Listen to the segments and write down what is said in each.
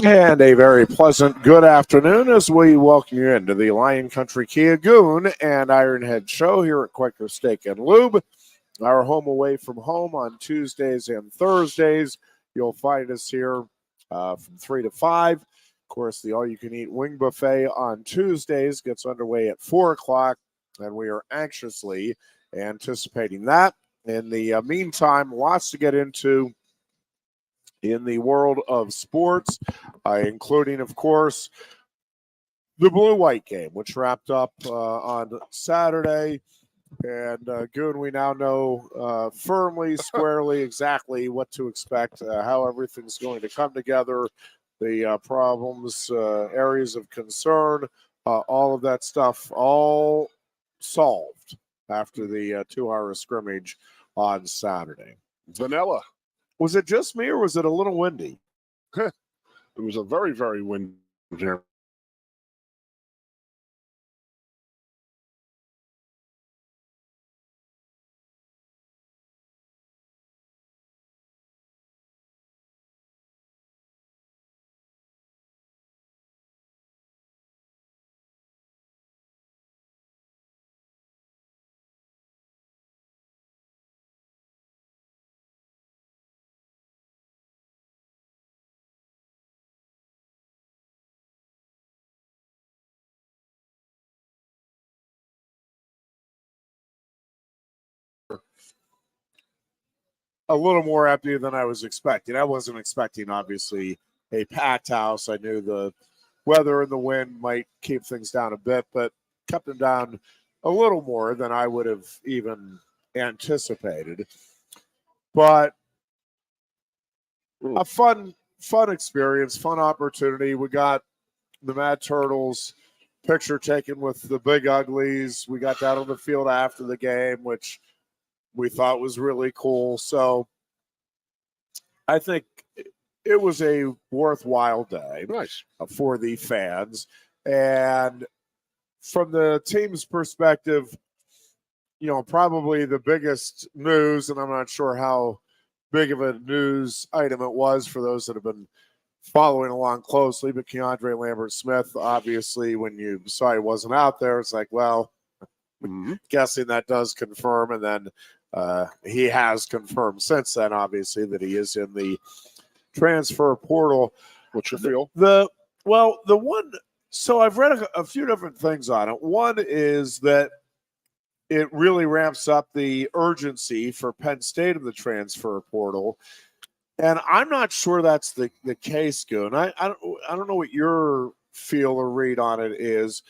And a very pleasant good afternoon as we welcome you into the Lion Country Kia Goon and Ironhead show here at Quaker Steak and Lube. Our home away from home on Tuesdays and Thursdays. You'll find us here from 3 to 5. Of course, the all-you-can-eat wing buffet on Tuesdays gets underway at 4 o'clock, and we are anxiously anticipating that. In the meantime, lots to get into in the world of sports, including, of course, the blue-white game, which wrapped up on Saturday. And, Goon, we now know firmly, squarely, exactly what to expect, how everything's going to come together, the problems, areas of concern, all of that stuff, all solved after the 2-hour scrimmage on Saturday. Vanilla. Was it just me or was it a little windy? It was a very, very windy here. A little more empty than I was expecting. I wasn't expecting, obviously, a packed house. I knew the weather and the wind might keep things down a bit, but kept them down a little more than I would have even anticipated. But a fun experience, fun opportunity. We got the Mad Turtles picture taken with the Big Uglies. We got down on the field after the game, which we thought was really cool. So I think it was a worthwhile day for the fans. And from the team's perspective, you know, probably the biggest news, and I'm not sure how big of a news item it was for those that have been following along closely, but Keandre Lambert-Smith, obviously, when you saw he wasn't out there, it's like, well, guessing that does confirm. And then he has confirmed since then, obviously, that he is in the transfer portal. What's your feel? The one, so I've read a few different things on it. One is that it really ramps up the urgency for Penn State in the transfer portal. And I'm not sure that's the case, Goon. I don't know what your feel or read on it is.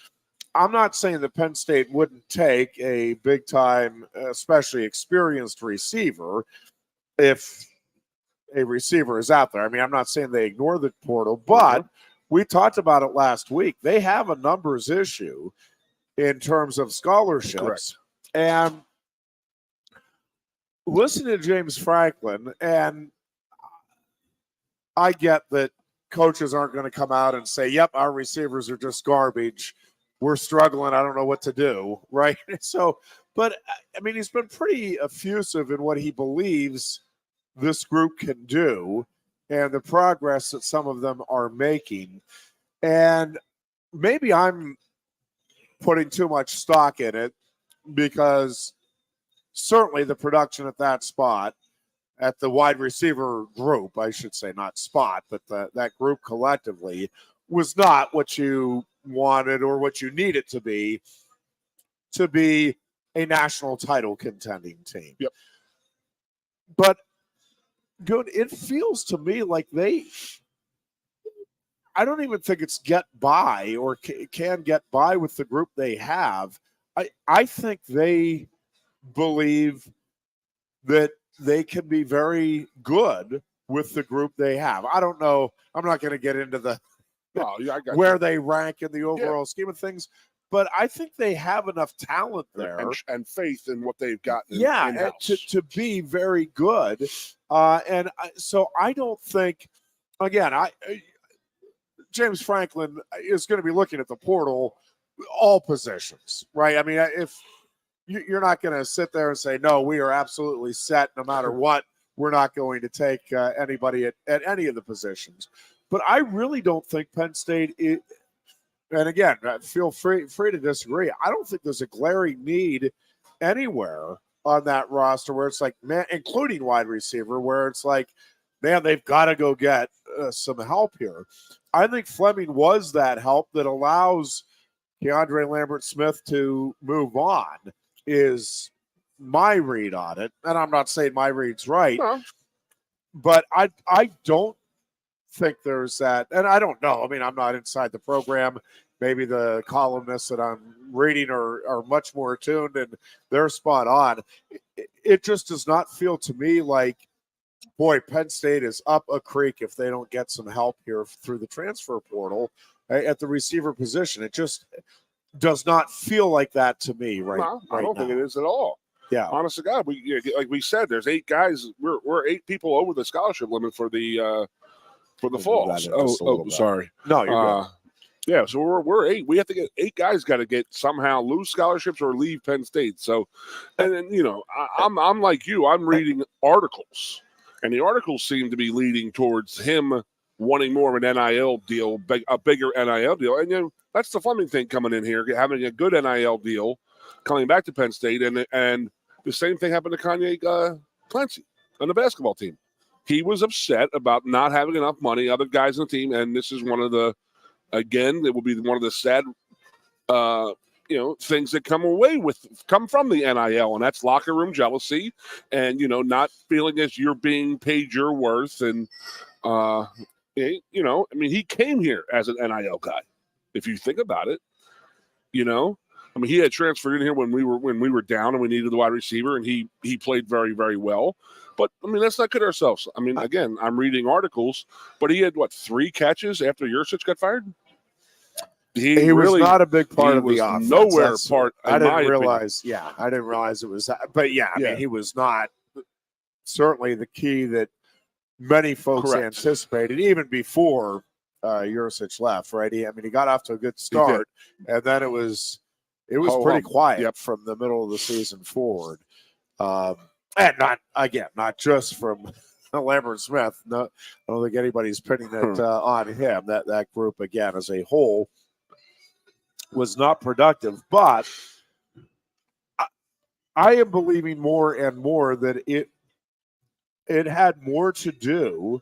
I'm not saying that Penn State wouldn't take a big-time, especially experienced receiver if a receiver is out there. I mean, I'm not saying they ignore the portal, but we talked about it last week. They have a numbers issue in terms of scholarships. Correct. And listen to James Franklin, and I get that coaches aren't going to come out and say, yep, our receivers are just garbage. We're struggling. I don't know what to do, right? So, but, I mean, he's been pretty effusive in what he believes this group can do and the progress that some of them are making. And maybe I'm putting too much stock in it because certainly the production at that spot, at the wide receiver group, I should say, not spot, but that group collectively was not what you wanted or what you need it to be a national title contending team. Yep. But good, it feels to me like I don't even think it's get by or can get by with the group they have. I think they believe that they can be very good with the group they have. I don't know. I'm not going to get into where they rank in the overall scheme of things, but I think they have enough talent there and faith in what they've got. To be very good. So I don't think, again, James Franklin is going to be looking at the portal, all positions, right? I mean, if you're not going to sit there and say, no, we are absolutely set no matter what we're not going to take anybody at any of the positions. But I really don't think Penn State is, and again, feel free to disagree. I don't think there's a glaring need anywhere on that roster where it's like, man, including wide receiver, where it's like, man, they've got to go get some help here. I think Fleming was that help that allows Keandre Lambert-Smith to move on, is my read on it. And I'm not saying my read's right, but I don't think there's that. And I don't know. I mean, I'm not inside the program. Maybe the columnists that I'm reading are much more attuned and they're spot on. It just does not feel to me like, boy, Penn State is up a creek if they don't get some help here through the transfer portal at the receiver position. It just does not feel like that to me I don't think it is at all. Yeah. Honest to God, like we said, there's 8 guys. We're 8 people over the scholarship limit for the fall. Sorry. No, you're good. Yeah, so we're 8. We have to get 8 guys. Got to get somehow lose scholarships or leave Penn State. So, and then I'm like you. I'm reading articles, and the articles seem to be leading towards him wanting more of an NIL deal, a bigger NIL deal. And that's the Fleming thing coming in here, having a good NIL deal, coming back to Penn State, and the same thing happened to Kanye Clancy on the basketball team. He was upset about not having enough money, other guys on the team, and this is one of the. Again, it will be one of the sad, things that come from the NIL, and that's locker room jealousy, and not feeling as you're being paid your worth, and he came here as an NIL guy. If you think about it, he had transferred in here when we were down and we needed the wide receiver, and he played very, very well. But, let's not kid ourselves. Again, I'm reading articles, but he had, 3 catches after Yurcich got fired? He was not a big part of the offense. Nowhere part. I didn't realize. Yeah, I didn't realize it was that. But yeah, I mean, he was not certainly the key that many folks anticipated, even before Yurcich left. Right? He got off to a good start, and then it was pretty quiet from the middle of the season forward, and not just from Lambert-Smith. No, I don't think anybody's pinning it on him. That group again as a whole was not productive, but I am believing more and more that it had more to do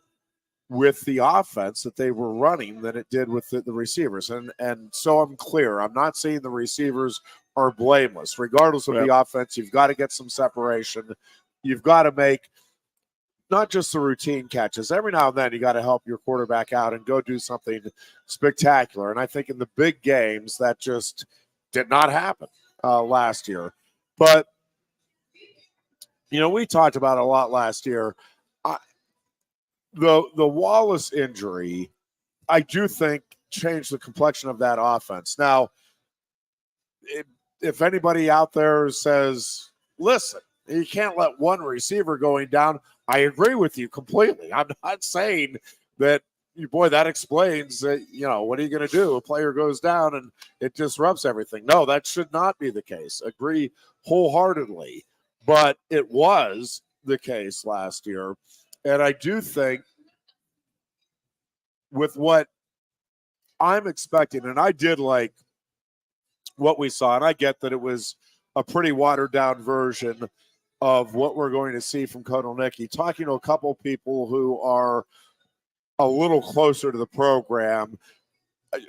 with the offense that they were running than it did with the receivers. And so I'm clear. I'm not saying the receivers are blameless. Regardless of the offense, you've got to get some separation. You've got to make not just the routine catches. Every now and then you got to help your quarterback out and go do something spectacular. And I think in the big games that just did not happen last year. But, we talked about it a lot last year. The Wallace injury, I do think, changed the complexion of that offense. Now, if anybody out there says, listen, you can't let one receiver going down, I agree with you completely. I'm not saying that, boy, that explains that, what are you going to do? A player goes down and it disrupts everything. No, that should not be the case. Agree wholeheartedly. But it was the case last year. And I do think with what I'm expecting, and I did like what we saw, and I get that it was a pretty watered-down version of what we're going to see from Konelnicki. Talking to a couple people who are a little closer to the program,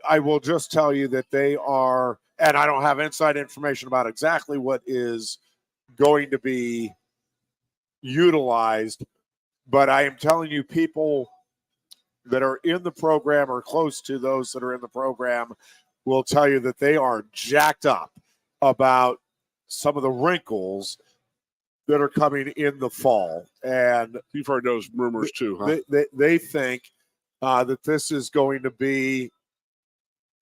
I will just tell you that they are, and I don't have inside information about exactly what is going to be utilized, but I am telling you people that are in the program or close to those that are in the program will tell you that they are jacked up about some of the wrinkles that are coming in the fall. And you've heard those rumors too, huh? They think that this is going to be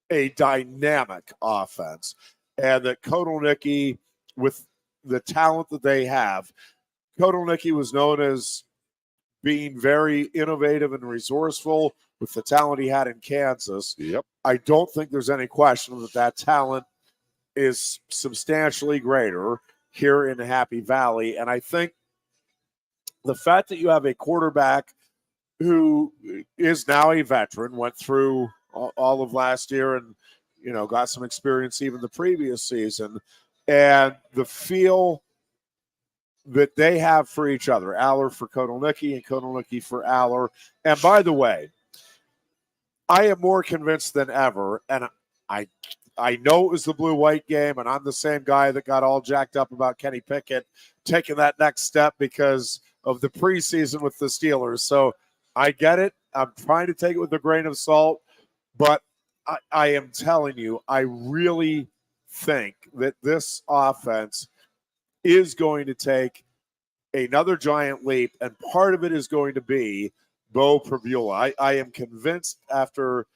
a dynamic offense, and that Konelnicki, with the talent that they have, Konelnicki was known as being very innovative and resourceful with the talent he had in Kansas. Yep. I don't think there's any question that talent is substantially greater here in Happy Valley. And I think the fact that you have a quarterback who is now a veteran, went through all of last year and, got some experience even the previous season, and the feel that they have for each other, Aller for Konalnicki and Konalnicki for Aller. And by the way, I am more convinced than ever, and I know it was the blue-white game, and I'm the same guy that got all jacked up about Kenny Pickett taking that next step because of the preseason with the Steelers. So I get it. I'm trying to take it with a grain of salt, but I am telling you, I really think that this offense is going to take another giant leap, and part of it is going to be Bo Pribula. I am convinced after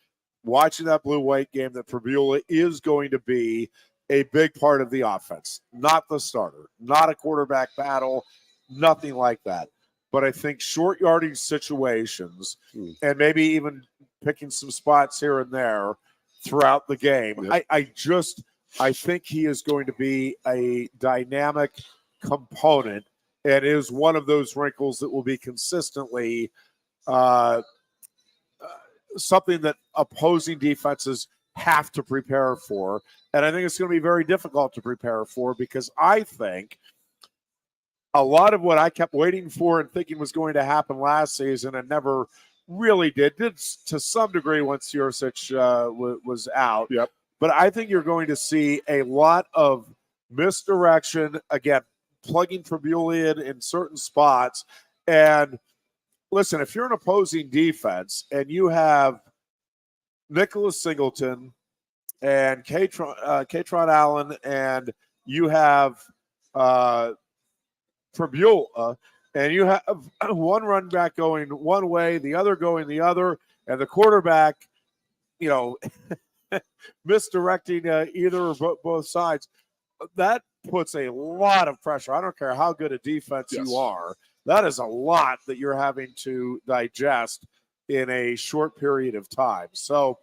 watching that blue-white game that Pribula is going to be a big part of the offense, not the starter, not a quarterback battle, nothing like that. But I think short yardage situations and maybe even picking some spots here and there throughout the game, yep. I think he is going to be a dynamic component and is one of those wrinkles that will be consistently something that opposing defenses have to prepare for. And I think it's going to be very difficult to prepare for because I think a lot of what I kept waiting for and thinking was going to happen last season and never really did to some degree once Jurisic was out. Yep. But I think you're going to see a lot of misdirection, again, plugging Pribula in certain spots. And listen, if you're an opposing defense and you have Nicholas Singleton and Katron Allen and you have Pribula, and you have one run back going one way, the other going the other, and the quarterback, misdirecting either or both sides, that puts a lot of pressure. I don't care how good a defense you are. That is a lot that you're having to digest in a short period of time. So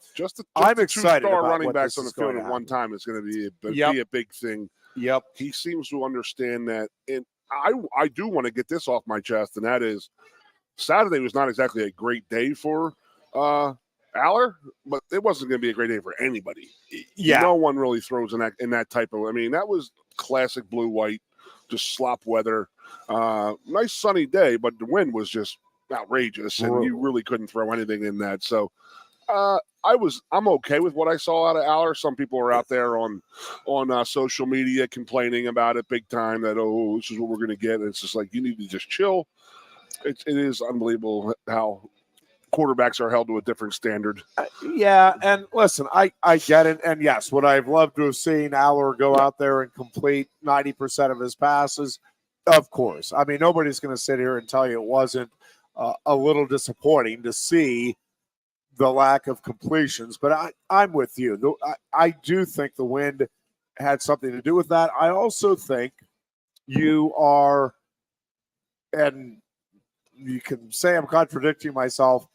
I'm excited about running what backs this on the is going field to at one time is going to be a big thing. Yep. He seems to understand that. And I do want to get this off my chest, and that is Saturday was not exactly a great day for Aller, but it wasn't going to be a great day for anybody. Yeah. No one really throws in that type of – I mean, that was classic blue-white, just slop weather. Nice sunny day, but the wind was just outrageous, and you really couldn't throw anything in that. So I'm okay with what I saw out of Aller. Some people are out there on social media complaining about it big time that, this is what we're going to get. And it's just like, you need to just chill. It is unbelievable how quarterbacks are held to a different standard. Yeah, and listen, I get it. And yes, would I have loved to have seen Aller go out there and complete 90% of his passes? Of course. I mean, nobody's going to sit here and tell you it wasn't a little disappointing to see the lack of completions, but I'm with you. I do think the wind had something to do with that. I also think you are, and you can say I'm contradicting myself,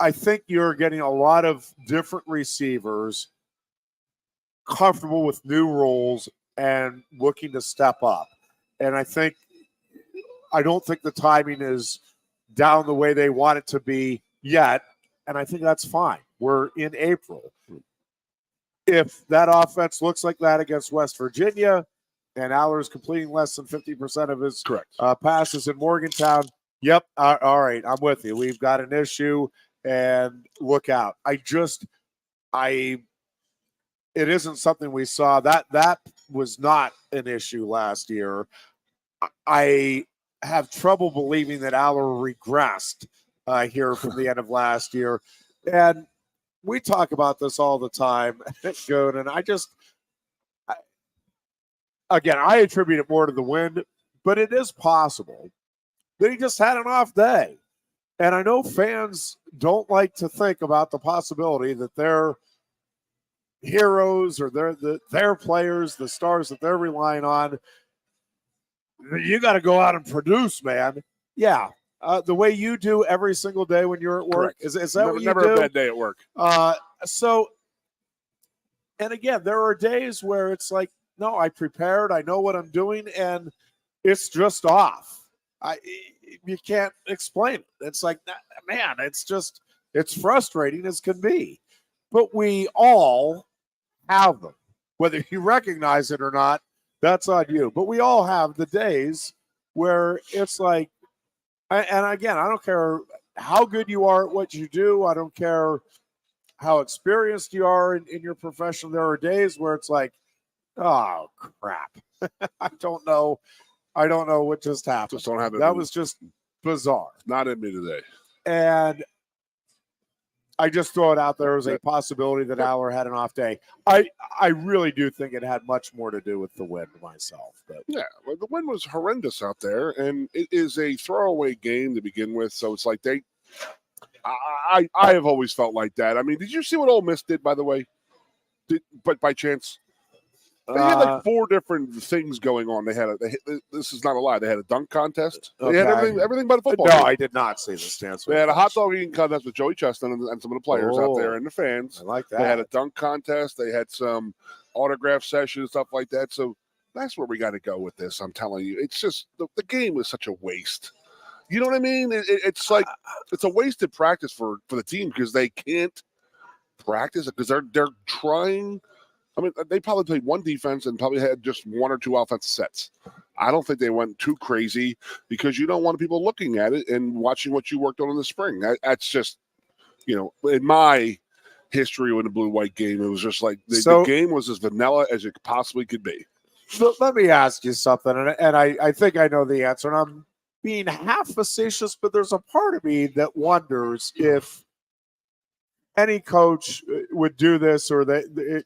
I think you're getting a lot of different receivers comfortable with new roles and looking to step up. And I don't think the timing is down the way they want it to be yet. And I think that's fine. We're in April. If that offense looks like that against West Virginia and Aller's completing less than 50% of his passes in Morgantown, yep, all right, I'm with you. We've got an issue, and look out. It isn't something we saw. That was not an issue last year. I have trouble believing that Aller regressed here from the end of last year. And we talk about this all the time, Goon, and I attribute it more to the wind, but it is possible that he just had an off day. And I know fans don't like to think about the possibility that their heroes or their players, the stars that they're relying on, you got to go out and produce, man. Yeah. The way you do every single day when you're at work. Is that what you do? Never a bad day at work. And again, there are days where it's like, no, I prepared, I know what I'm doing, and it's just off. you can't explain it. It's like, man, it's frustrating as can be. But we all have them. Whether you recognize it or not, that's on you. But we all have the days where it's like, and again, I don't care how good you are at what you do. I don't care how experienced you are in your profession. There are days where it's like, oh, crap. I don't know what just happened. Just don't have it. That was just bizarre. Not in me today. And I just throw it out there as a possibility that Aller had an off day. I really do think it had much more to do with the wind myself. But yeah, well, the wind was horrendous out there, and it is a throwaway game to begin with. So it's like I have always felt like that. I mean, did you see what Ole Miss did, by the way? But by chance, they had like 4 different things going on. This is not a lie. They had a dunk contest. They had everything but a football. No, game. I did not see this dance. They had a hot dog eating contest with Joey Chestnut and some of the players out there and the fans. I like that. They had a dunk contest. They had some autograph sessions, stuff like that. So that's where we got to go with this. I'm telling you, it's just the game was such a waste. You know what I mean? It's like it's a wasted practice for the team because they can't practice it because they're trying. I mean, they probably played one defense and probably had just 1 or 2 offensive sets. I don't think they went too crazy because you don't want people looking at it and watching what you worked on in the spring. That's just, in my history with the blue-white game, it was just like the game was as vanilla as it possibly could be. So let me ask you something, and I think I know the answer, and I'm being half facetious, but there's a part of me that wonders if any coach would do this or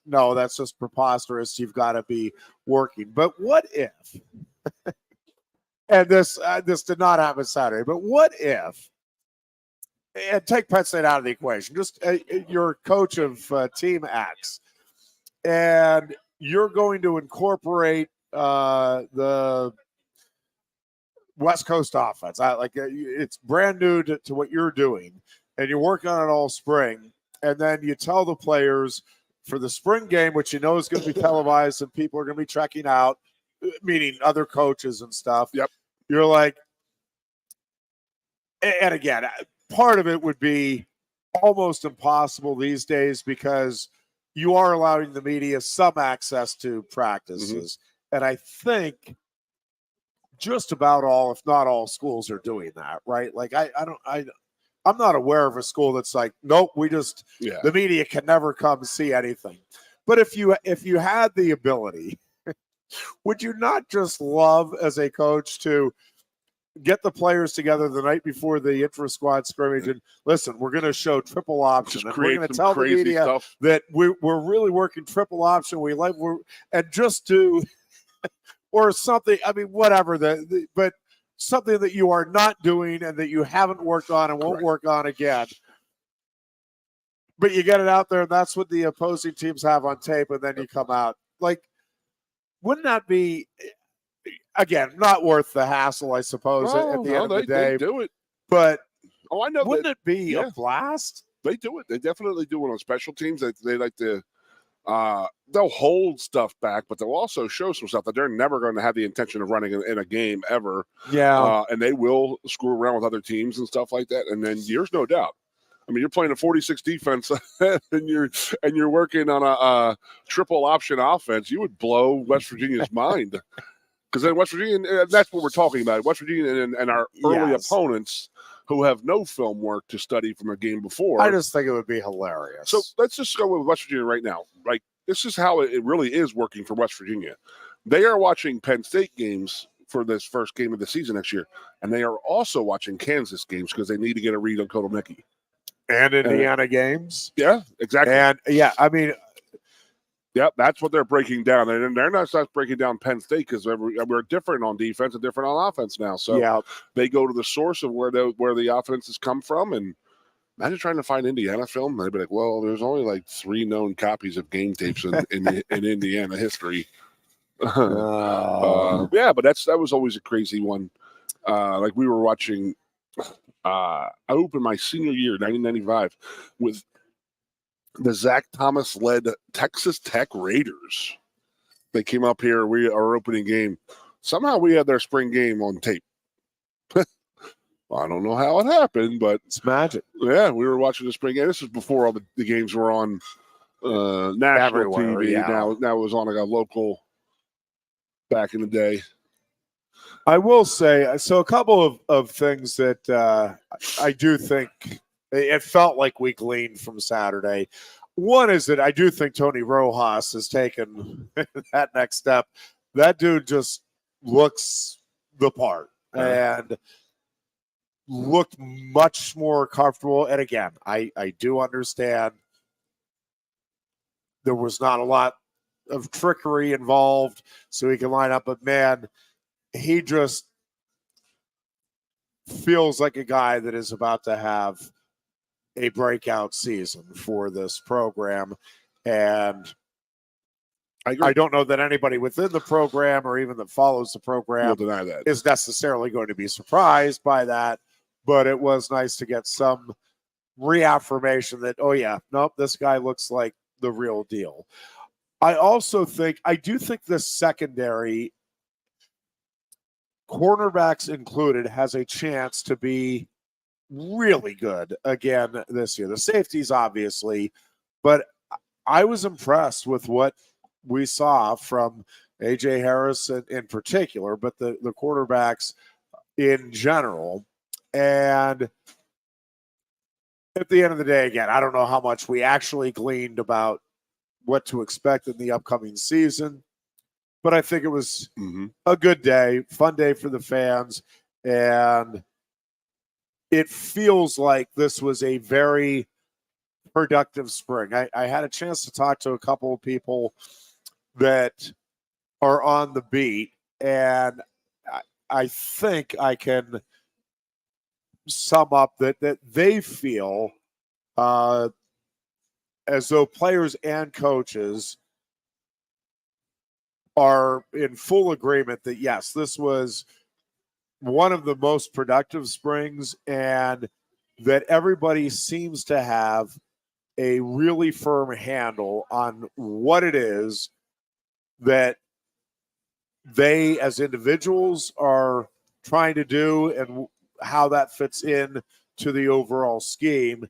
no, that's just preposterous. You've got to be working. But what if, and this did not happen Saturday, but what if, and take Penn State out of the equation, just you're coach of Team X, and you're going to incorporate the West Coast offense. It's brand new to what you're doing, and you're working on it all spring. And then you tell the players for the spring game, which you know is going to be televised and people are going to be checking out, meaning other coaches and stuff. Yep. You're like, and again, part of it would be almost impossible these days because you are allowing the media some access to practices. Mm-hmm. And I think just about all, if not all, schools are doing that, right? Like I'm not aware of a school that's like, nope, the media can never come see anything. But if you had the ability, would you not just love as a coach to get the players together the night before the intra-squad scrimmage and listen, we're going to show triple option. And we're going to tell the media stuff. That we're really working triple option. And just do or something. I mean, whatever but something that you are not doing and that you haven't worked on and won't work on again. But you get it out there, and that's what the opposing teams have on tape, and then you come out. Like, wouldn't that be, again, not worth the hassle, I suppose, at the end of the day. They do it. But I know. Wouldn't it be a blast? They do it. They definitely do it on special teams. They like to they'll hold stuff back, but they'll also show some stuff that they're never going to have the intention of running in a game ever. Yeah. And they will screw around with other teams and stuff like that. And then there's no doubt. I mean, you're playing a 46 defense and you're working on a triple option offense. You would blow West Virginia's mind. Because then West Virginia, that's what we're talking about. West Virginia and our early opponents who have no film work to study from a game before. I just think it would be hilarious. So let's just go with West Virginia right now. Like, this is how it really is working for West Virginia. They are watching Penn State games for this first game of the season next year, and they are also watching Kansas games because they need to get a read on Kotelnicki. And Indiana games. Yeah, exactly. And, I mean – yep, that's what they're breaking down. And they're not just breaking down Penn State because we're different on defense and different on offense now. So they go to the source of where the offenses come from. And imagine trying to find Indiana film. They'd be like, well, there's only like 3 known copies of game tapes in Indiana history. Yeah, but that was always a crazy one. Like we were watching I opened my senior year, 1995, with the Zach Thomas-led Texas Tech Raiders. They came up here. Our opening game. Somehow we had their spring game on tape. I don't know how it happened, but It's magic. Yeah, we were watching the spring game. This was before all the games were on national Everywhere, TV. yeah. Now it was on like a local back in the day. I will say, so a couple of things that I do think it felt like we gleaned from Saturday. One is that I do think Tony Rojas has taken that next step. That dude just looks the part and looked much more comfortable. And again, I do understand there was not a lot of trickery involved, so he can line up. But man, he just feels like a guy that is about to have a breakout season for this program. And I don't know that anybody within the program or even that follows the program will deny that is necessarily going to be surprised by that. But it was nice to get some reaffirmation that, oh yeah, nope, this guy looks like the real deal. I do think this secondary, cornerbacks included, has a chance to be really good again this year. The safeties, obviously, but I was impressed with what we saw from A.J. Harris in particular, but the quarterbacks in general. And at the end of the day, again, I don't know how much we actually gleaned about what to expect in the upcoming season, but I think it was a good day, fun day for the fans, and it feels like this was a very productive spring. I had a chance to talk to a couple of people that are on the beat, and I think I can sum up that they feel as though players and coaches are in full agreement that, yes, this was one of the most productive springs, and that everybody seems to have a really firm handle on what it is that they as individuals are trying to do and how that fits in to the overall scheme,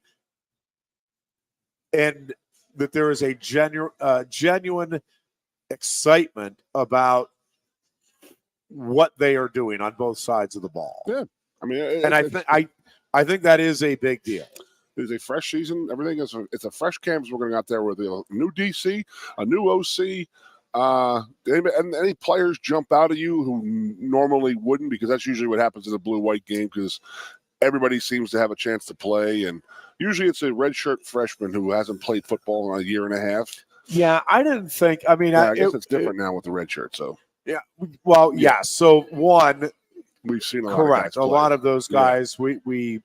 and that there is a genuine excitement about what they are doing on both sides of the ball. Yeah, I mean, and I think that is a big deal. It's a fresh season. Everything is it's a fresh campus. We're going out there with a new DC, a new OC. And any players jump out at you who normally wouldn't, because that's usually what happens in a blue-white game, because everybody seems to have a chance to play, and usually it's a redshirt freshman who hasn't played football in a year and a half. Yeah, I didn't think. I mean, I guess it's different now with the red shirt. So yeah, well, yeah. So one, we've seen correct. A lot of those guys we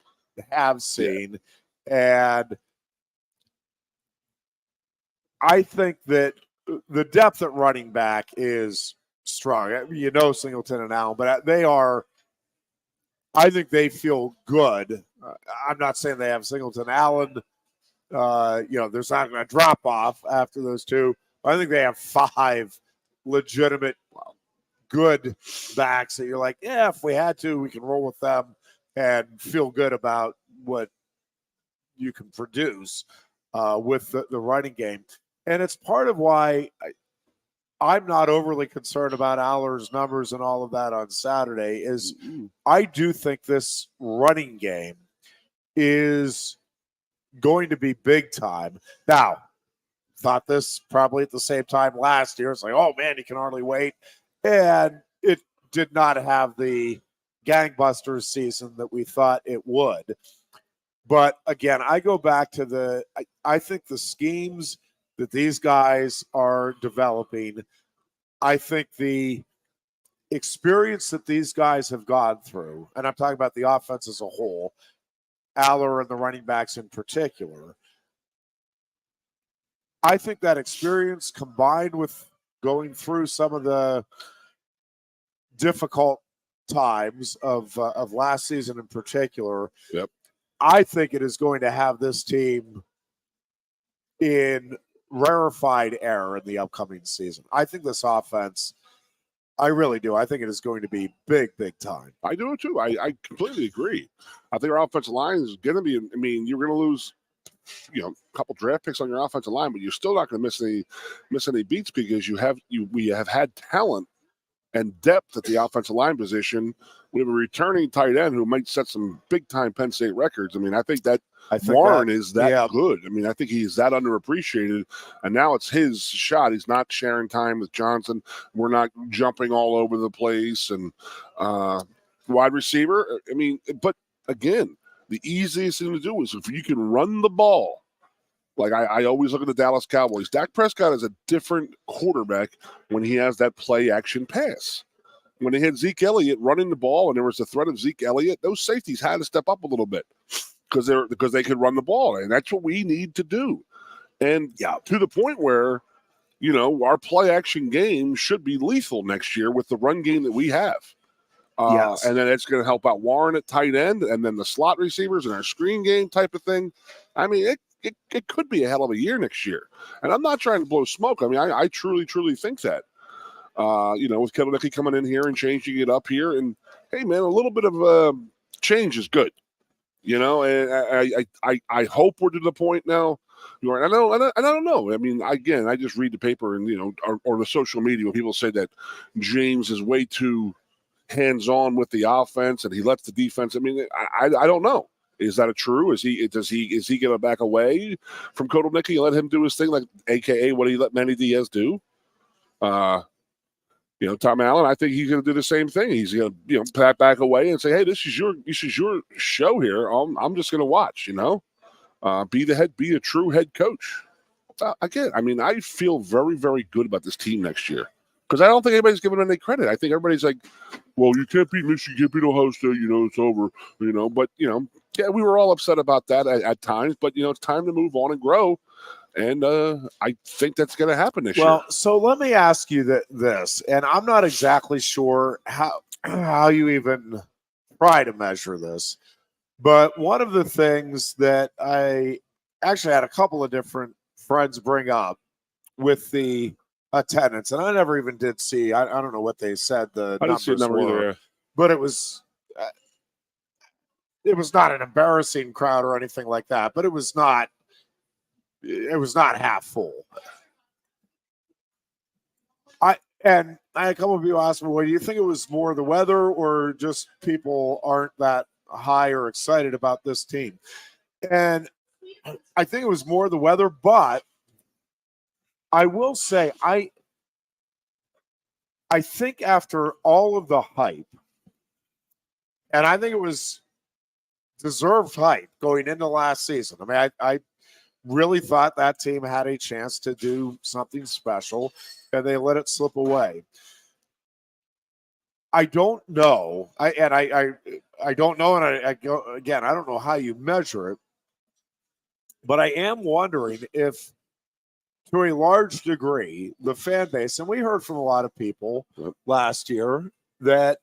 have seen, and I think that the depth at running back is strong. You know, Singleton and Allen, but they are. I think they feel good. I'm not saying they have Singleton, Allen. There's not going to drop off after those two. I think they have 5 legitimate, good backs that you're like, yeah, if we had to, we can roll with them and feel good about what you can produce with the running game. And it's part of why I'm not overly concerned about Aller's numbers and all of that on Saturday. Is I do think this running game is going to be big time. Now, thought this probably at the same time last year. It's like, oh man, you can hardly wait. And it did not have the gangbusters season that we thought it would. But again, I go back to I think the schemes that these guys are developing, I think the experience that these guys have gone through, and I'm talking about the offense as a whole, Aller and the running backs in particular, I think that experience combined with going through some of the difficult times of last season in particular, I think it is going to have this team in rarefied air in the upcoming season. I think this offense I really do. I think it is going to be big, big time. I do it too. I completely agree. I think our offensive line is going to be. I mean, you're going to lose, a couple draft picks on your offensive line, but you're still not going to miss any beats because we have had talent and depth at the offensive line position. We have a returning tight end who might set some big time Penn State records. I mean, I think Warren is that good. I mean, I think he's that underappreciated, and now it's his shot. He's not sharing time with Johnson. We're not jumping all over the place. And wide receiver, I mean, but again, the easiest thing to do is if you can run the ball. Like I always look at the Dallas Cowboys. Dak Prescott is a different quarterback when he has that play action pass. When they had Zeke Elliott running the ball and there was the threat of Zeke Elliott, those safeties had to step up a little bit because they could run the ball, and that's what we need to do. And to the point where, our play action game should be lethal next year with the run game that we have. Yes. And then it's going to help out Warren at tight end, and then the slot receivers and our screen game type of thing. I mean, it could be a hell of a year next year. And I'm not trying to blow smoke. I mean, I truly, truly think that. With Kevin Nicky coming in here and changing it up here. And, hey, man, a little bit of change is good. And I hope we're to the point now. I don't know. I mean, again, I just read the paper and, or the social media where people say that James is way too hands-on with the offense and he lets the defense. I mean, I don't know. Is that true? Is he going to back away from Kotelnicki and let him do his thing, like AKA what he let Manny Diaz do? Tom Allen, I think he's going to do the same thing. He's going to, pat back away and say, "Hey, this is your show here. I'm just going to watch. Be a true head coach." Again, I mean, I feel very, very good about this team next year because I don't think anybody's giving them any credit. I think everybody's like, "Well, you can't beat Michigan, you can't beat Ohio State. It's over." But yeah, we were all upset about that at times. But it's time to move on and grow. And I think that's going to happen this year. Well, so let me ask you this, and I'm not exactly sure how you even try to measure this, but one of the things that I actually had a couple of different friends bring up with the attendance, and I never even did see. I don't know what they said the I didn't see a number were, either. but it was not an embarrassing crowd or anything like that, but it was not half full. And a couple of people asked me, well, do you think it was more the weather or just people aren't that high or excited about this team? And I think it was more the weather, but I will say I think after all of the hype, and I think it was deserved hype going into last season. I mean, I really thought that team had a chance to do something special, and they let it slip away. I don't know. I don't know, and I go again. I don't know how you measure it, but I am wondering if, to a large degree, the fan base, and we heard from a lot of people last year that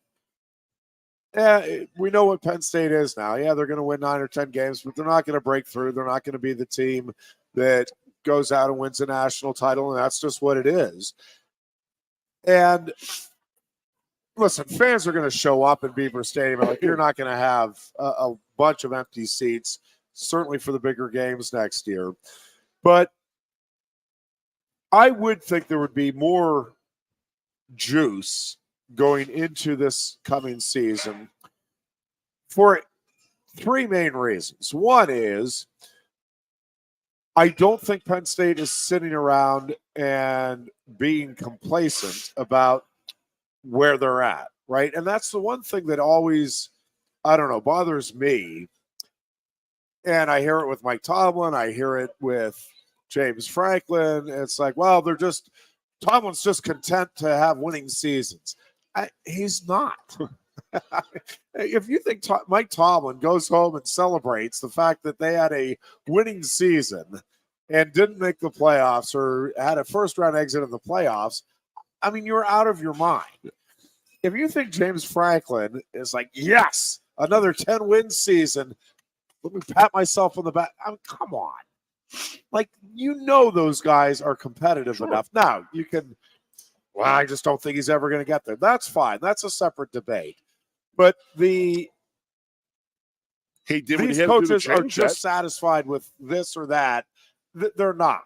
we know what Penn State is now. Yeah, they're going to win 9 or 10 games, but they're not going to break through. They're not going to be the team that goes out and wins a national title, and that's just what it is. And listen, fans are going to show up in Beaver Stadium. Like, you're not going to have a bunch of empty seats, certainly for the bigger games next year. But I would think there would be more juice going into this coming season for 3 main reasons. One is I don't think Penn State is sitting around and being complacent about where they're at, right? And that's the one thing that always, bothers me. And I hear it with Mike Tomlin. I hear it with James Franklin. It's like, well, Tomlin's just content to have winning seasons. He's not. If you think Mike Tomlin goes home and celebrates the fact that they had a winning season and didn't make the playoffs or had a first-round exit in the playoffs, I mean, you're out of your mind. If you think James Franklin is like, yes, another 10-win season, let me pat myself on the back. I mean, come on. Like, those guys are competitive enough. Now, you can well, I just don't think he's ever going to get there. That's fine. That's a separate debate. But these coaches are just satisfied with this or that. They're not.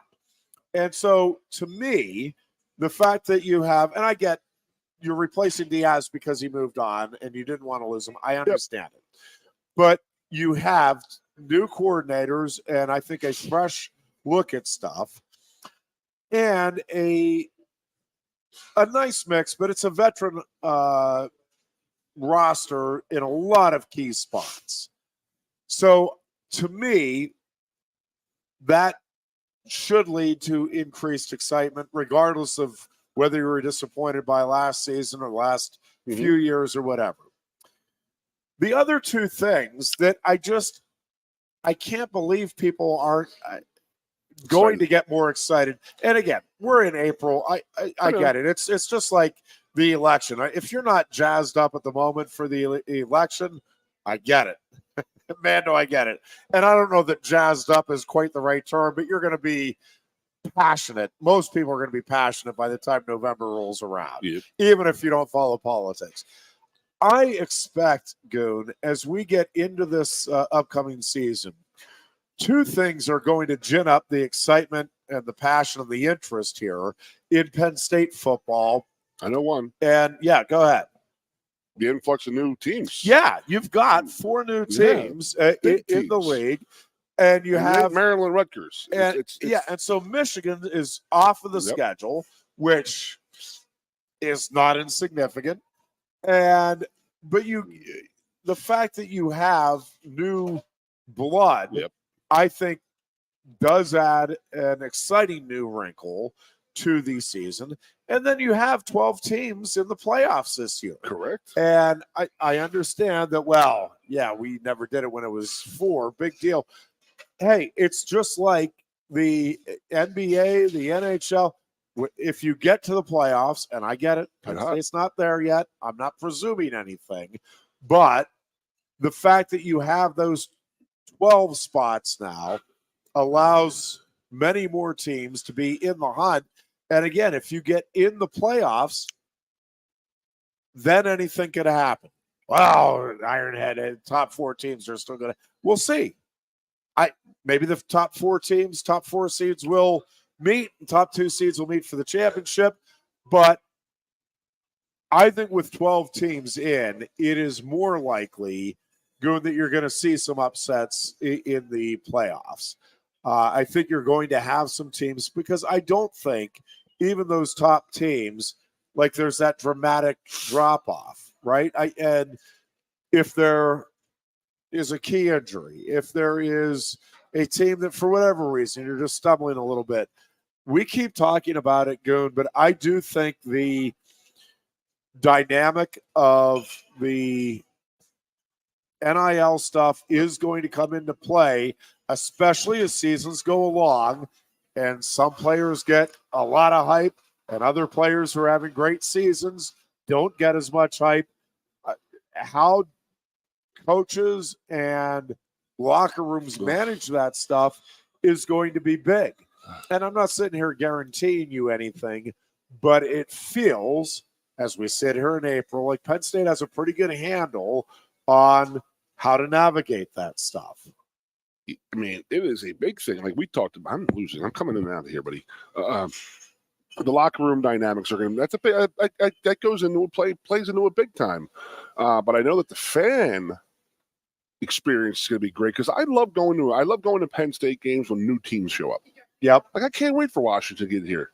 And so, to me, the fact that you have, and I get you're replacing Diaz because he moved on and you didn't want to lose him. I understand it. But you have new coordinators and I think a fresh look at stuff and a nice mix, but it's a veteran roster in a lot of key spots. So to me, that should lead to increased excitement, regardless of whether you were disappointed by last season or last few years or whatever. The other two things that I can't believe people aren't going to get more excited. And again, we're in April. I get it. It's just like the election. If you're not jazzed up at the moment for the election, I get it. Man, do I get it. And I don't know that jazzed up is quite the right term, but you're going to be passionate. Most people are going to be passionate by the time November rolls around, even if you don't follow politics. I expect, Goon, as we get into this upcoming season, two things are going to gin up the excitement and the passion and the interest here in Penn State football. I know one. And, yeah, go ahead. The influx of new teams. Yeah, you've got 4 new teams in the league. And you have Maryland Rutgers. And, and so Michigan is off of the schedule, which is not insignificant. But the fact that you have new blood, I think, does add an exciting new wrinkle to the season. And then you have 12 teams in the playoffs this year. Correct. And I understand that, we never did it when it was 4. Big deal. Hey, it's just like the NBA, the NHL. If you get to the playoffs, and I get it, Penn State's not there yet. I'm not presuming anything. But the fact that you have those 12 spots now allows many more teams to be in the hunt. And again, if you get in the playoffs, then anything could happen. Well, Ironhead, top 4 teams are still going to. We'll see. Maybe the top 4 teams, top 4 seeds will meet. Top 2 seeds will meet for the championship. But I think with 12 teams in, it is more likely, Goon, that you're going to see some upsets in the playoffs. I think you're going to have some teams because I don't think even those top teams, like there's that dramatic drop-off, right? And if there is a key injury, if there is a team that for whatever reason you're just stumbling a little bit, we keep talking about it, Goon, but I do think the dynamic of the NIL stuff is going to come into play, especially as seasons go along and some players get a lot of hype and other players who are having great seasons don't get as much hype. How coaches and locker rooms manage that stuff is going to be big. And I'm not sitting here guaranteeing you anything, but it feels, as we sit here in April, like Penn State has a pretty good handle on how to navigate that stuff. I mean, it is a big thing. Like we talked about, I'm losing. I'm coming in and out of here, buddy. The locker room dynamics are going to. That's a big. That goes into a plays into a big time. But I know that the fan experience is going to be great because I love going to Penn State games when new teams show up. Yep. Like I can't wait for Washington to get here.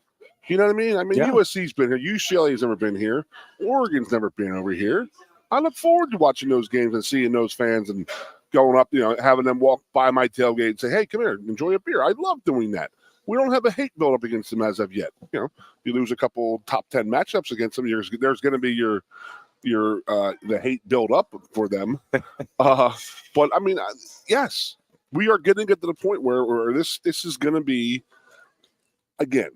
You know what I mean? USC's been here. UCLA's never been here. Oregon's never been over here. I look forward to watching those games and seeing those fans and going up, having them walk by my tailgate and say, hey, come here, enjoy a beer. I love doing that. We don't have a hate build up against them as of yet. You lose a couple top 10 matchups against them, there's going to be the hate build up for them. But I mean, yes, we are getting it to the point where this is going to be again.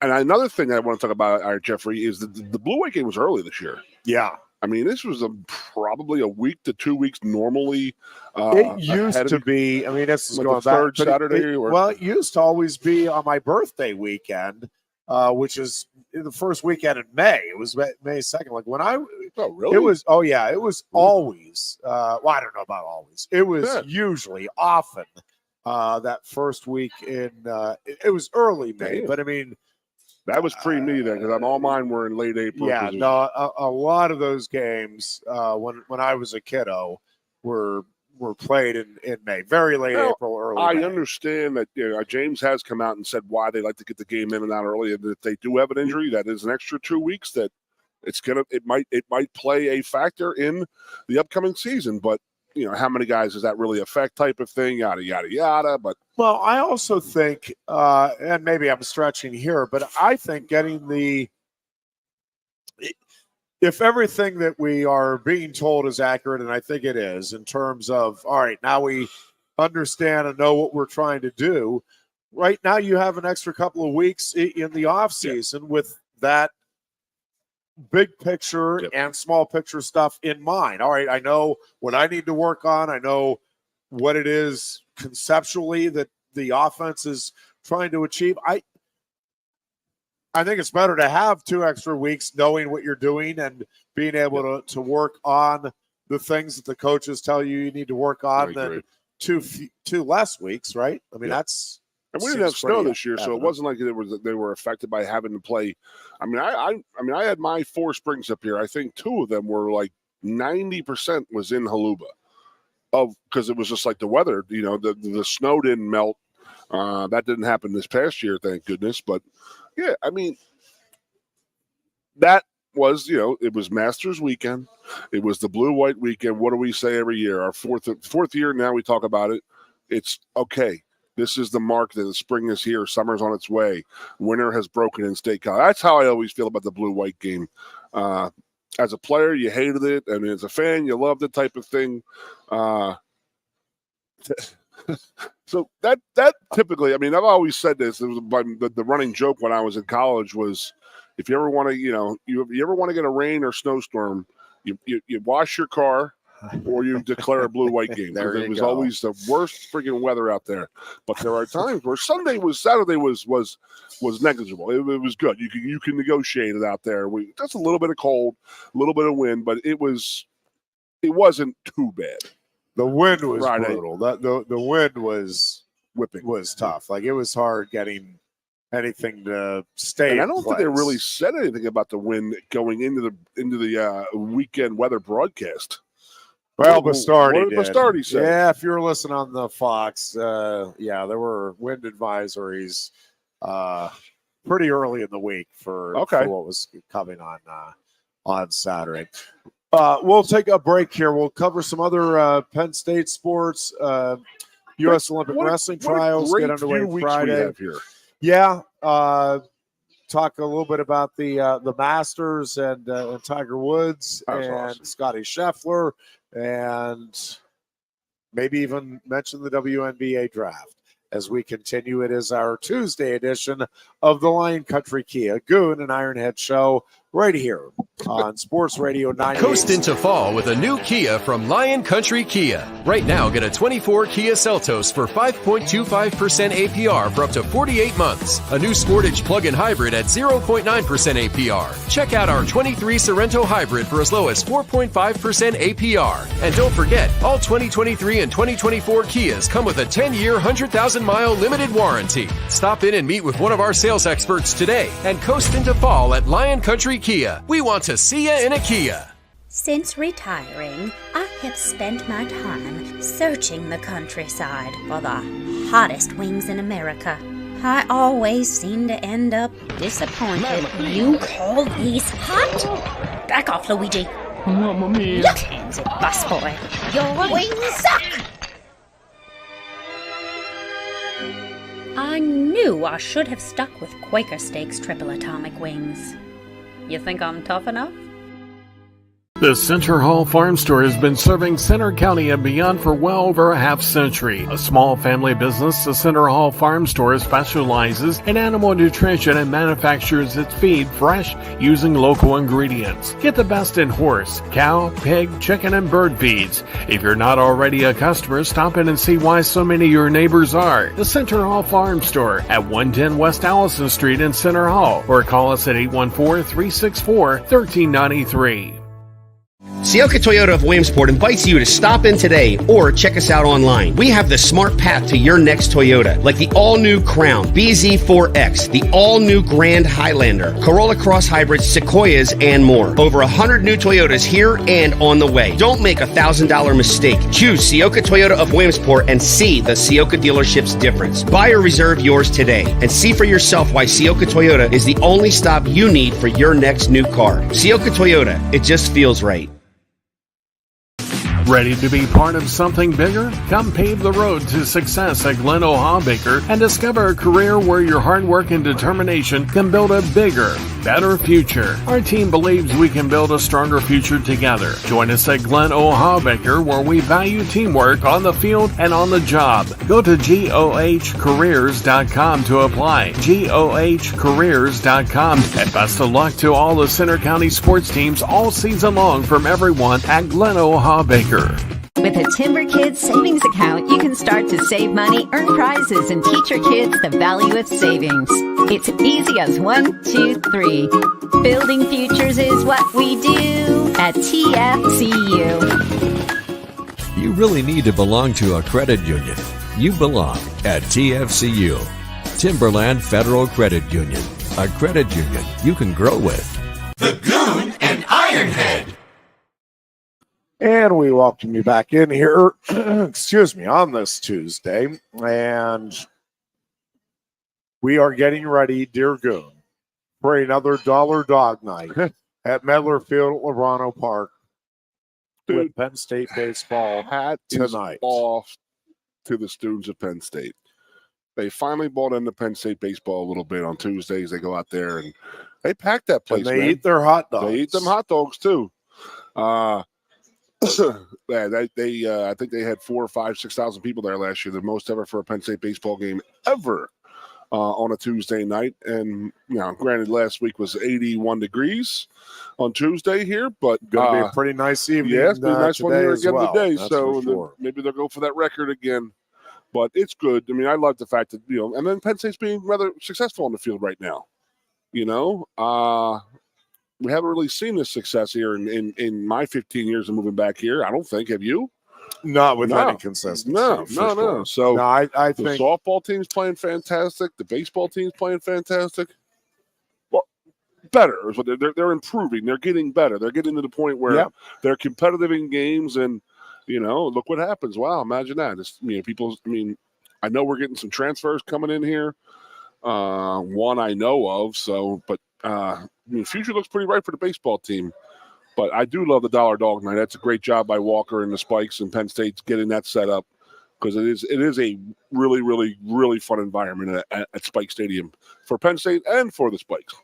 And another thing I want to talk about, Jeffrey, is the Blue White game was early this year. Yeah. I mean, this was probably a week to 2 weeks normally. It used to be. I mean, this is going back. Third Saturday. It used to always be on my birthday weekend, which is the first weekend in May. It was May 2nd. Like when I, Oh, really? it was, oh yeah, it was always, well, I don't know about always. It was Yeah. usually often that first week in, it was early May, Yeah. but I mean, That was pre-me then, because all mine were in late April. yeah, no, a lot of those games when I was a kiddo were played in May, very late Well, April, early I May. understand that James has come out and said why they like to get the game in and out early, and if they do have an injury, that is an extra 2 weeks. That it might play a factor in the upcoming season, but how many guys does that really affect? Type of thing, yada yada yada. But well, I also think, and maybe I'm stretching here, but I think getting if everything that we are being told is accurate, and I think it is, in terms of, all right, now we understand and know what we're trying to do. Right now, you have an extra couple of weeks in the off season with that big picture and small picture stuff in mind. All right, I know what I need to work on. I know what it is conceptually that the offense is trying to achieve. I think it's better to have 2 extra weeks knowing what you're doing and being able to work on the things that the coaches tell you need to work on than two less weeks, right? I mean, that's. And we didn't have snow this year, so it wasn't like they were affected by having to play. I mean, I had my 4 springs up here. I think 2 of them were like 90% was in Haluba, because it was just like the weather. The snow didn't melt. That didn't happen this past year, thank goodness. But yeah, I mean, that was it was Masters weekend. It was the blue-white weekend. What do we say every year? Our fourth year now. We talk about it. It's okay. This is the mark that the spring is here. Summer's on its way. Winter has broken in State College. That's how I always feel about the blue-white game. As a player, you hated it. I mean, as a fan, you loved it type of thing. So that typically, I mean, I've always said this. It was the running joke when I was in college was, if you ever want to, you ever want to get a rain or snowstorm, you wash your car, or you declare a blue-white game. It was always the worst freaking weather out there. But there are times where Saturday was negligible. It was good. You can negotiate it out there. Just a little bit of cold, a little bit of wind, but it wasn't too bad. The wind was brutal. The wind was whipping. Was tough. Like, it was hard getting anything to stay. And I don't think they really said anything about the wind going into the weekend weather broadcast. Well, Bastardi did. Bastardi said. Yeah, if you're listening on the Fox, there were wind advisories pretty early in the week for what was coming on Saturday. We'll take a break here. We'll cover some other Penn State sports. U.S. Olympic wrestling trials get underway Friday. Yeah, talk a little bit about the Masters and Tiger Woods and awesome. Scotty Scheffler, and maybe even mention the WNBA draft as we continue. It is our Tuesday edition of the Lion Country Kia Goon and Ironhead show right here on Sports Radio 98. Coast into fall with a new Kia from Lion Country Kia. Right now, get a 24 Kia Seltos for 5.25% APR for up to 48 months. A new Sportage plug-in hybrid at 0.9% APR. Check out our 23 Sorrento hybrid for as low as 4.5% APR. And don't forget, all 2023 and 2024 Kias come with a 10-year, 100,000-mile limited warranty. Stop in and meet with one of our sales experts today and coast into fall at Lion Country Kia. We want to see you in a Kia. Since retiring, I have spent my time searching the countryside for the hottest wings in America. I always seem to end up disappointed. You call these hot? Back off, Luigi. Mamma mia. Look, handsy busboy. Your wings suck! I knew I should have stuck with Quaker Steak's triple atomic wings. You think I'm tough enough? The Center Hall Farm Store has been serving Center County and beyond for well over a half century. A small family business, the Center Hall Farm Store specializes in animal nutrition and manufactures its feed fresh using local ingredients. Get the best in horse, cow, pig, chicken, and bird feeds. If you're not already a customer, stop in and see why so many of your neighbors are. The Center Hall Farm Store at 110 West Allison Street in Center Hall, or call us at 814-364-1393. Sioka Toyota of Williamsport invites you to stop in today or check us out online. We have the smart path to your next Toyota, like the all-new Crown, BZ4X, the all-new Grand Highlander, Corolla Cross Hybrids, Sequoias, and more. Over 100 new Toyotas here and on the way. Don't make a $1,000 mistake. Choose Sioka Toyota of Williamsport and see the Sioka dealership's difference. Buy or reserve yours today and see for yourself why Sioka Toyota is the only stop you need for your next new car. Sioka Toyota, it just feels right. Ready to be part of something bigger? Come pave the road to success at Glen Baker and discover a career where your hard work and determination can build a bigger, better future. Our team believes we can build a stronger future together. Join us at Glen Baker, where we value teamwork on the field and on the job. Go to GOHcareers.com to apply. GOHcareers.com. And best of luck to all the Center County sports teams all season long from everyone at Glen Baker. With a Timber Kids savings account, you can start to save money, earn prizes, and teach your kids the value of savings. It's easy as 1, 2, 3. Building futures is what we do at TFCU. You really need to belong to a credit union. You belong at TFCU, Timberland Federal Credit Union, a credit union you can grow with. The Goon and Ironhead. And we welcome you back in here, excuse me, on this Tuesday. And we are getting ready, dear Goon, for another Dollar Dog Night at Medler Field at Lorano Park with Penn State baseball Hat tonight. Is off to the students of Penn State. They finally bought into Penn State baseball a little bit on Tuesdays. They go out there and they pack that place, and they eat their hot dogs. They eat them hot dogs, too. Yeah, I think they had 4,000, 5,000, 6,000 people there last year, the most ever for a Penn State baseball game ever on a Tuesday night. And granted, last week was 81 degrees on Tuesday here, but going to be a pretty nice evening. Yeah, it's been a nice one here again today. That's so maybe they'll go for that record again. But it's good. I mean, I love the fact that and then Penn State's being rather successful on the field right now. We haven't really seen this success here in my 15 years of moving back here. I don't think. Have you? Not with any consistency. No. So I think the softball team's playing fantastic. The baseball team's playing fantastic. Well, better. They're improving. They're getting better. They're getting to the point where they're competitive in games. And, look what happens. Wow, imagine that. I know we're getting some transfers coming in here. One I know of. But the future looks pretty bright for the baseball team. But I do love the Dollar Dog Night. That's a great job by Walker and the Spikes and Penn State getting that set up, because it is a really, really, really fun environment at Spike Stadium for Penn State and for the Spikes.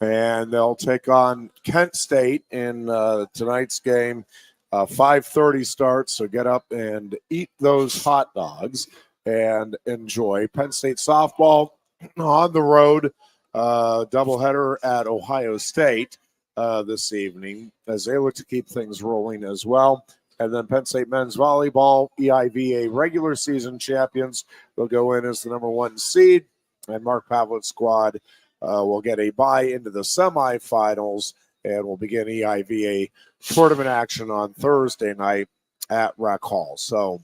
And they'll take on Kent State in tonight's game. 5:30 start, so get up and eat those hot dogs and enjoy. Penn State softball on the road. Doubleheader at Ohio State this evening as they look to keep things rolling as well. And then Penn State men's volleyball, EIVA regular season champions. They'll go in as the number 1 seed, and Mark Pavlitz's squad will get a bye into the semifinals, and we'll begin EIVA tournament action on Thursday night at Rec Hall. So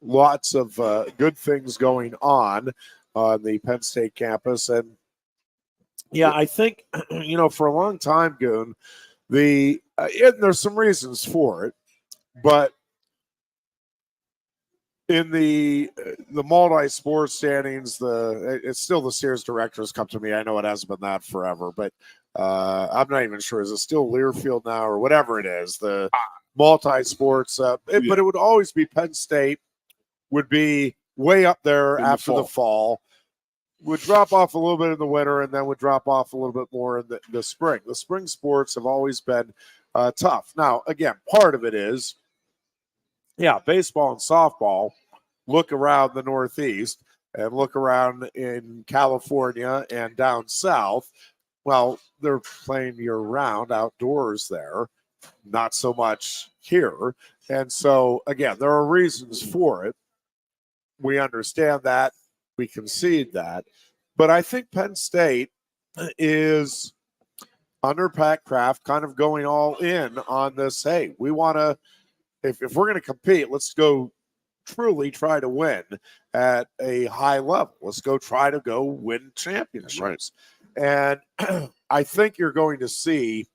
lots of good things going on the Penn State campus. And yeah, I think, for a long time, Goon, and there's some reasons for it, but in the multi-sport standings, it's still the Sears Directors come to me. I know it hasn't been that forever, but I'm not even sure. Is it still Learfield now or whatever it is? The multi-sports, but it would always be Penn State would be way up there after the fall. Would drop off a little bit in the winter and then would drop off a little bit more in the spring. The spring sports have always been tough. Now, again, part of it is, baseball and softball. Look around the Northeast and look around in California and down south. Well, they're playing year-round outdoors there, not so much here. And so, again, there are reasons for it. We understand that. We concede that. But I think Penn State is, under Pat Kraft, kind of going all in on this. Hey, we want to, if we're going to compete, let's go truly try to win at a high level. Let's go try to go win championships. Right. And I think you're going to see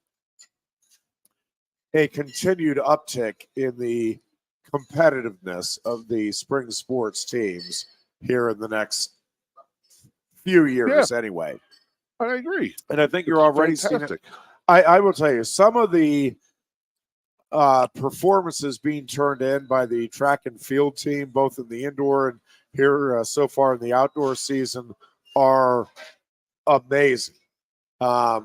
a continued uptick in the competitiveness of the spring sports teams here in the next few years anyway. I agree. And I think you're already seeing it. I will tell you, some of the performances being turned in by the track and field team, both in the indoor and here so far in the outdoor season, are amazing. Both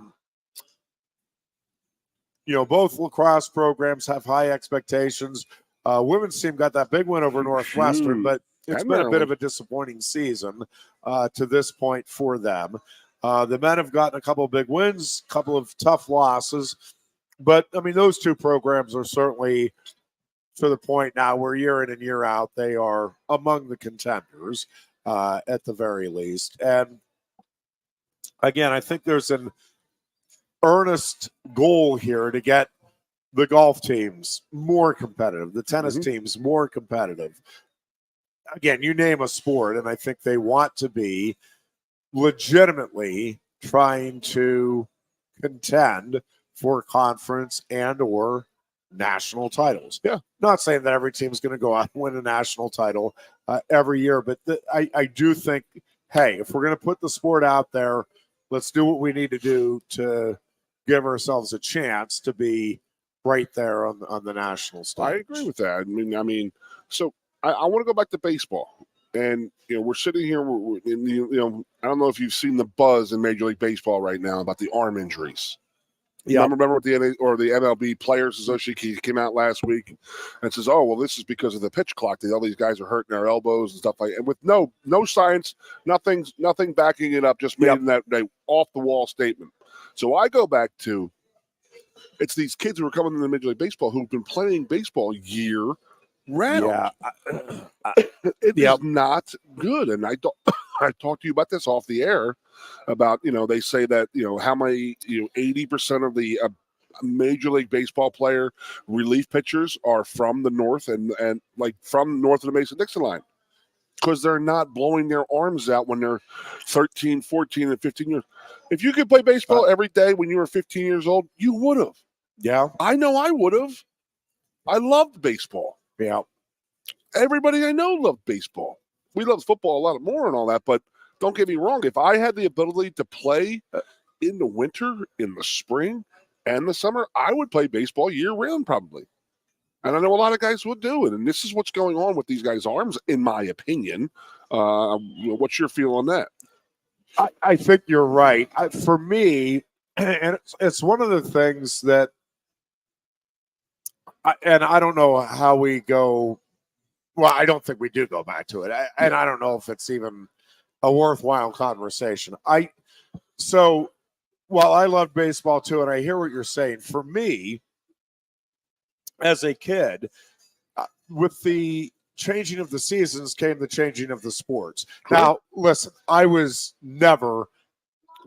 lacrosse programs have high expectations. Women's team got that big win over Northwestern, but it's been a bit of a disappointing season to this point for them. The men have gotten a couple of big wins, a couple of tough losses. But, I mean, those two programs are certainly to the point now where year in and year out, they are among the contenders at the very least. And, again, I think there's an earnest goal here to get the golf teams more competitive, the tennis teams more competitive. Again, you name a sport, and I think they want to be legitimately trying to contend for conference and or national titles. Yeah. Not saying that every team is going to go out and win a national title every year, but I do think, hey, if we're going to put the sport out there, let's do what we need to do to give ourselves a chance to be right there on the national stage. I agree with that. I mean, so I want to go back to baseball. And, we're sitting here, I don't know if you've seen the buzz in Major League Baseball right now about the arm injuries. Yeah, remember what the MLB Players Association came out last week and says, "Oh, well, this is because of the pitch clock. All these guys are hurting their elbows and stuff like that." And with no science, nothing backing it up, just making that off the wall statement. So I go back to it's these kids who are coming into Major League Baseball who've been playing baseball year round. Yeah, it is not good. And I talked to you about this off the air. About they say that how many 80% of the Major League Baseball player relief pitchers are from the north and like from north of the Mason-Dixon line because they're not blowing their arms out when they're 13, 14, and 15 years. If you could play baseball every day when you were 15 years old, you would have. Yeah, I know I would have. I loved baseball. Yeah, everybody I know loved baseball. We loved football a lot more and all that, but. Don't get me wrong. If I had the ability to play in the winter, in the spring, and the summer, I would play baseball year-round probably. And I know a lot of guys would do it. And this is what's going on with these guys' arms, in my opinion. What's your feel on that? I think you're right. For me, and it's one of the things that I don't know how we go. Well, I don't think we do go back to it. And I don't know if it's even a worthwhile conversation. So while I love baseball too, and I hear what you're saying, for me, as a kid, with the changing of the seasons came the changing of the sports. Cool. Now, listen, I was never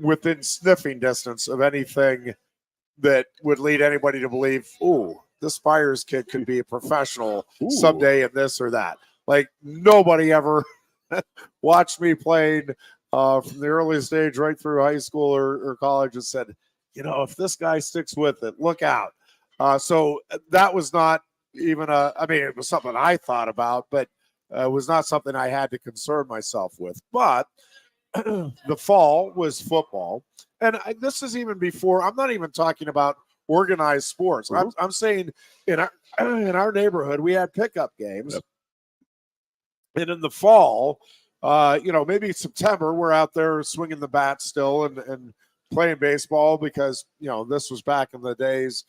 within sniffing distance of anything that would lead anybody to believe, ooh, this Byers kid could be a professional someday in this or that. Like, nobody ever watched me playing from the earliest age right through high school or college and said, if this guy sticks with it, look out. So that was not even it was something I thought about, but it was not something I had to concern myself with. But the fall was football. And this is even before, I'm not even talking about organized sports. Mm-hmm. I'm saying in our neighborhood, we had pickup games. Yep. And in the fall, maybe September, we're out there swinging the bat still and playing baseball because, this was back in the days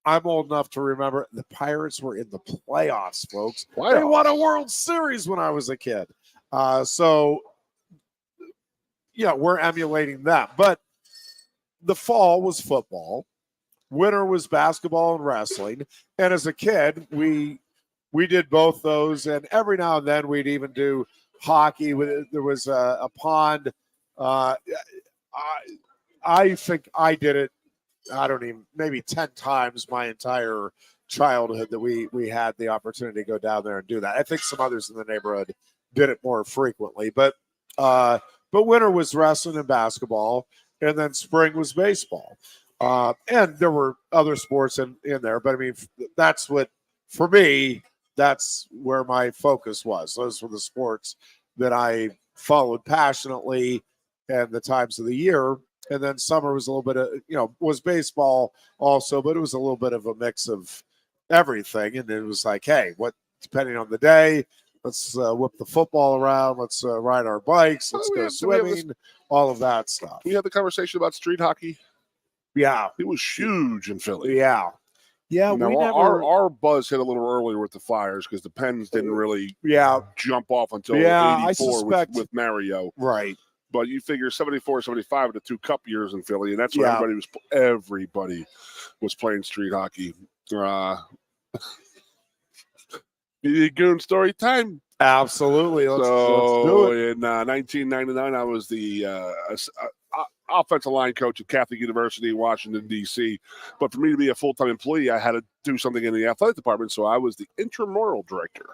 I'm old enough to remember the Pirates were in the playoffs, folks. They Playoffs. won a World Series when I was a kid. So, yeah, we're emulating that. But the fall was football. Winter was basketball and wrestling. And as a kid, we did both those. And every now and then we'd even do hockey. There was a pond. I think I did it, maybe 10 times my entire childhood that we had the opportunity to go down there and do that. I think some others in the neighborhood did it more frequently. But winter was wrestling and basketball, and then spring was baseball. And there were other sports in there. But, I mean, that's what, for me, that's where my focus was. Those were the sports that I followed passionately and the times of the year. And then summer was a little bit of, was baseball also, but it was a little bit of a mix of everything. And it was like, hey, depending on the day, let's whip the football around. Let's ride our bikes. Let's go swimming, all of that stuff. We had the conversation about street hockey. Yeah. It was huge in Philly. Yeah. Yeah, our buzz hit a little earlier with the Flyers because the Pens didn't really jump off until 84 with Mario. Right. But you figure 74, 75 the 2 cup years in Philly, and that's where everybody was playing street hockey. Goon story time. Absolutely. Let's do it. In 1999, I was the offensive line coach at Catholic University in Washington, D.C. But for me to be a full-time employee, I had to do something in the athletic department, so I was the intramural director.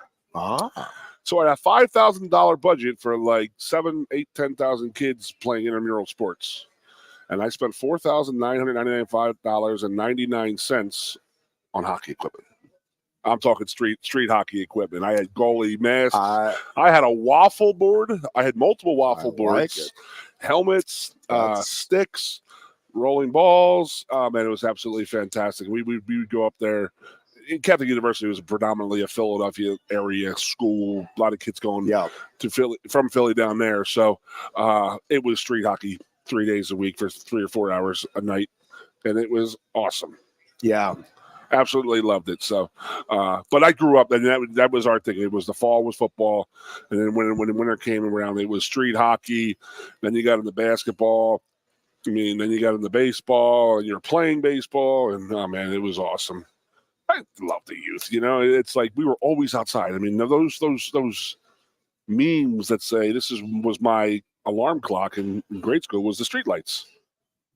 So I had a $5,000 budget for like 7, 8, 10,000 kids playing intramural sports. And I spent $4,995.99 on hockey equipment. I'm talking street hockey equipment. I had goalie masks. I had a waffle board. I had multiple waffle boards, helmets, sticks, rolling balls. Man, it was absolutely fantastic. We would go up there. Catholic University was predominantly a Philadelphia area school. A lot of kids going to Philly from Philly down there. So it was street hockey 3 days a week for 3 or 4 hours a night, and it was awesome. Yeah. Absolutely loved it. So, but I grew up, and that was our thing. It was the fall was football, and then when the winter came around, it was street hockey. Then you got into basketball. Then you got into baseball, and you're playing baseball, and oh man, it was awesome. I love the youth. It's like we were always outside. I mean, those memes that say was my alarm clock in grade school was the street lights.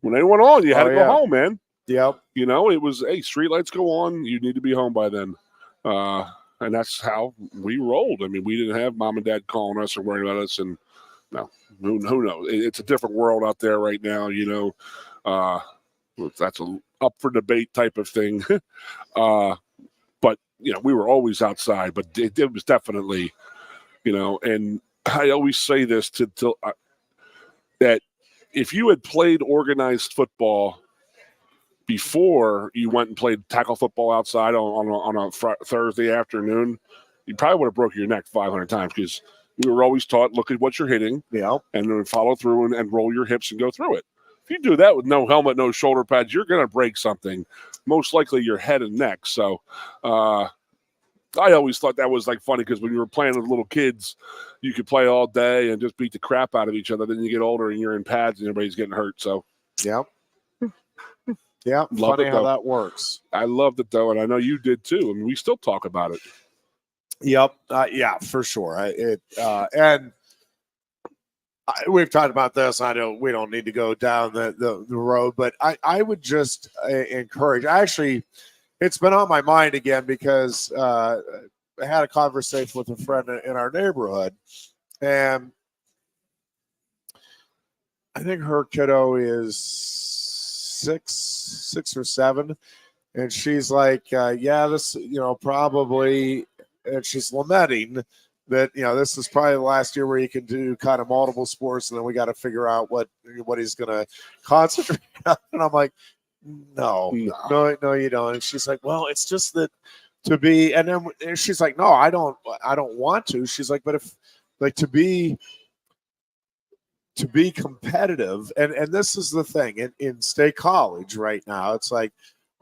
When they went on, you had to go home, man. Yep. It was, hey, street lights go on. You need to be home by then. And that's how we rolled. I mean, we didn't have mom and dad calling us or worrying about us. And no, who knows? It's a different world out there right now, that's up for debate type of thing. But, we were always outside. But it was definitely, and I always say this that if you had played organized football before you went and played tackle football outside on a Thursday afternoon, you probably would have broken your neck 500 times because we were always taught, look at what you're hitting, and then follow through and roll your hips and go through it. If you do that with no helmet, no shoulder pads, you're going to break something, most likely your head and neck. So I always thought that was like funny because when you were playing with little kids, you could play all day and just beat the crap out of each other. Then you get older and you're in pads and everybody's getting hurt. So, yeah, funny how that works. I loved it, though, and I know you did, too. I mean, we still talk about it. Yep. Yeah, for sure. And we've talked about this. I know we don't need to go down the road, but I would just encourage. Actually, it's been on my mind again because I had a conversation with a friend in our neighborhood, and I think her kiddo is 6 or 7, and she's like, this, probably, and she's lamenting that, this is probably the last year where he can do kind of multiple sports, and then we got to figure out what he's going to concentrate on. And I'm like, no, you don't. And she's like, well, it's just that to be, and then she's like, no, I don't want to. She's like, but if like to be competitive, and this is the thing in State College right now, it's like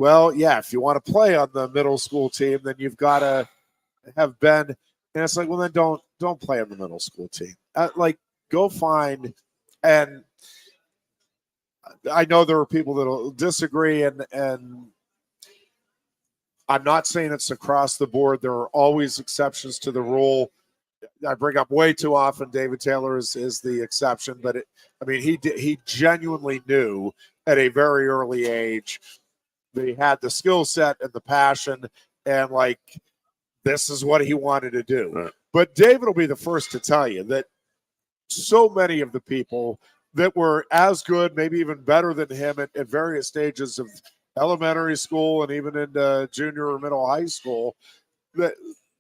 well, yeah, if you want to play on the middle school team, then you've got to have been. And it's like, well, then don't play on the middle school team. Like, go find. And I know there are people that will disagree, and I'm not saying it's across the board. There are always exceptions to the rule. I bring up way too often David Taylor is the exception, but he genuinely knew at a very early age that he had the skill set and the passion, and like, this is what he wanted to do. Right. But David will be the first to tell you that so many of the people that were as good, maybe even better than him at various stages of elementary school and even into junior or middle high school, that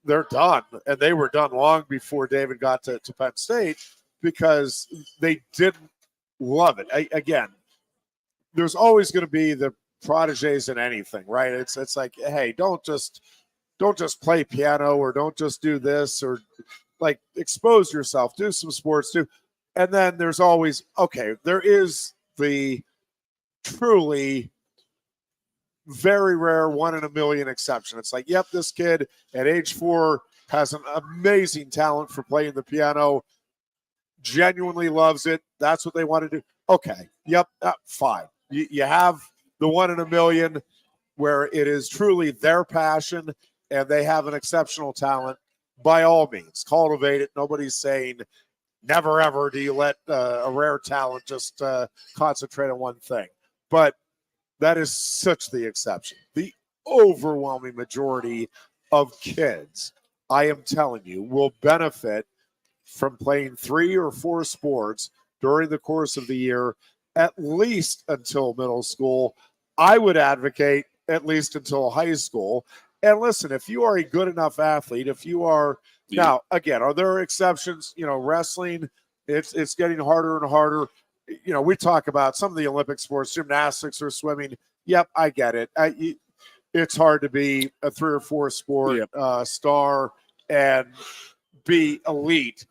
they're done. And they were done long before David got to Penn State because they didn't love it. Again, there's always going to be the proteges in anything, right? It's like, hey, don't just play piano, or don't just do this, or like, expose yourself, do some sports too. And then there's always, okay, there is the truly very rare 1 in a million exception. It's like, yep, this kid at age 4 has an amazing talent for playing the piano, genuinely loves it. That's what they want to do. Okay, yep, fine. You have the 1 in a million where it is truly their passion and they have an exceptional talent. By all means, cultivate it. Nobody's saying never ever do you let a rare talent just concentrate on one thing. But that is such the exception. The overwhelming majority of kids, I am telling you, will benefit from playing 3 or 4 sports during the course of the year, at least until middle school. I would advocate at least until high school. And listen, if you are a good enough athlete, if you are now, again, are there exceptions? Wrestling, it's getting harder and harder. We talk about some of the Olympic sports, gymnastics or swimming. Yep, I get it. It's hard to be a 3 or 4 sport star and be elite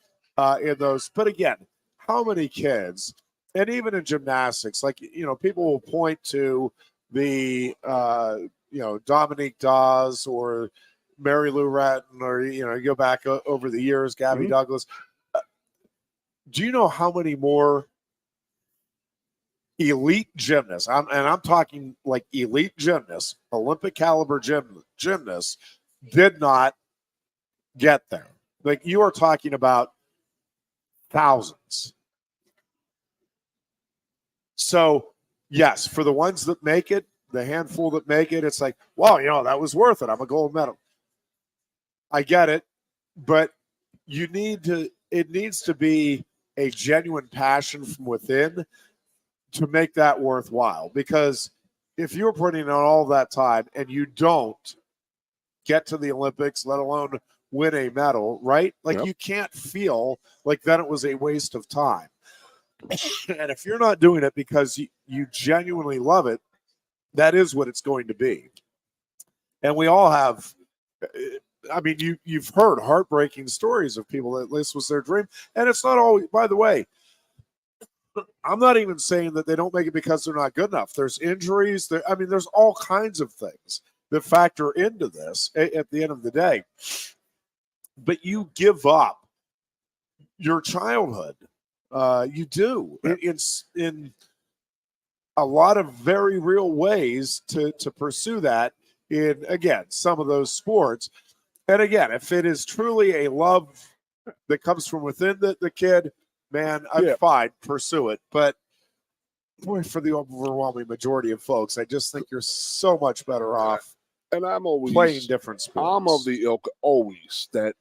in those. But again, how many kids, and even in gymnastics, like, people will point to the, Dominique Dawes or Mary Lou Retton, or, you go back over the years, Gabby Douglas. Do you know how many more elite gymnasts, I'm talking like elite gymnasts, Olympic caliber gymnasts, did not get there? Like, you are talking about thousands. So, yes, for the ones that make it, the handful that make it, it's like, wow, that was worth it. I'm a gold medal. I get it, but it needs to be a genuine passion from within to make that worthwhile. Because if you're putting in all that time and you don't get to the Olympics, let alone win a medal, right? Like, you can't feel like then it was a waste of time. And if you're not doing it because you genuinely love it, that is what it's going to be. And we all have, you've heard heartbreaking stories of people that this was their dream. And it's not always, by the way, I'm not even saying that they don't make it because they're not good enough. There's injuries. There's all kinds of things that factor into this at the end of the day. But you give up your childhood. You do. In a lot of very real ways to pursue that in, again, some of those sports. And again, if it is truly a love that comes from within the kid, man, I'm fine, pursue it. But boy, for the overwhelming majority of folks, I just think you're so much better off. And I'm always playing different sports. I'm of the ilk always that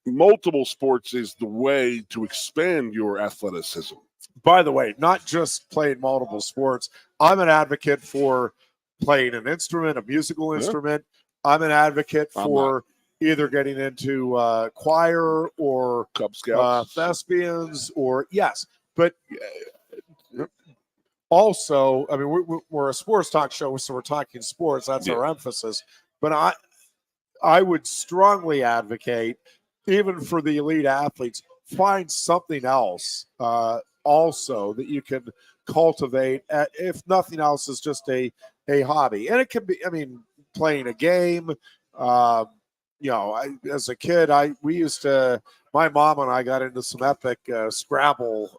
multiple sports is the way to expand your athleticism. By the way, not just playing multiple sports. I'm an advocate for playing an instrument, a musical instrument. I'm an advocate for either getting into choir or Cub Scouts, thespians, or but also, we're a sports talk show, so we're talking sports. That's our emphasis. But I would strongly advocate, even for the elite athletes, find something else also that you can cultivate. If nothing else, is just a a hobby. And it can be, I mean, playing a game. As a kid, we used to. My mom and I got into some epic Scrabble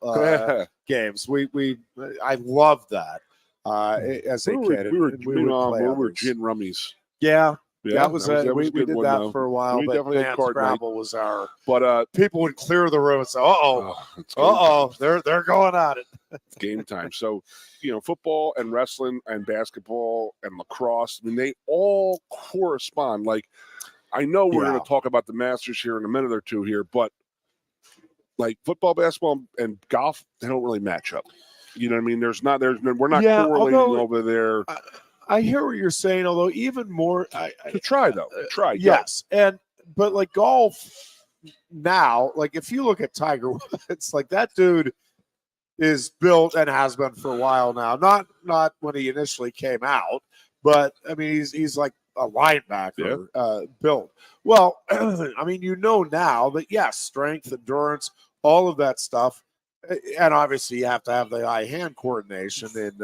games. I loved that as a kid. We were gin rummies. Yeah. That was we did that for a while. We but definitely had card Scrabble night. was our. But people would clear the room and say, they're going at it. It's game time. So, football and wrestling and basketball and lacrosse, I mean, they all correspond. Like, I know we're going to talk about the Masters here in a minute or two here, but like football, basketball, and golf, they don't really match up. You know what I mean? We're not correlating over there. I hear what you're saying, although even more. Try. Yes. But like golf now, like if you look at Tiger Woods, like that dude is built and has been for a while now. Not when he initially came out, but I mean, he's like a linebacker built. Well, I mean, now that yes, strength, endurance, all of that stuff, and obviously you have to have the eye-hand coordination in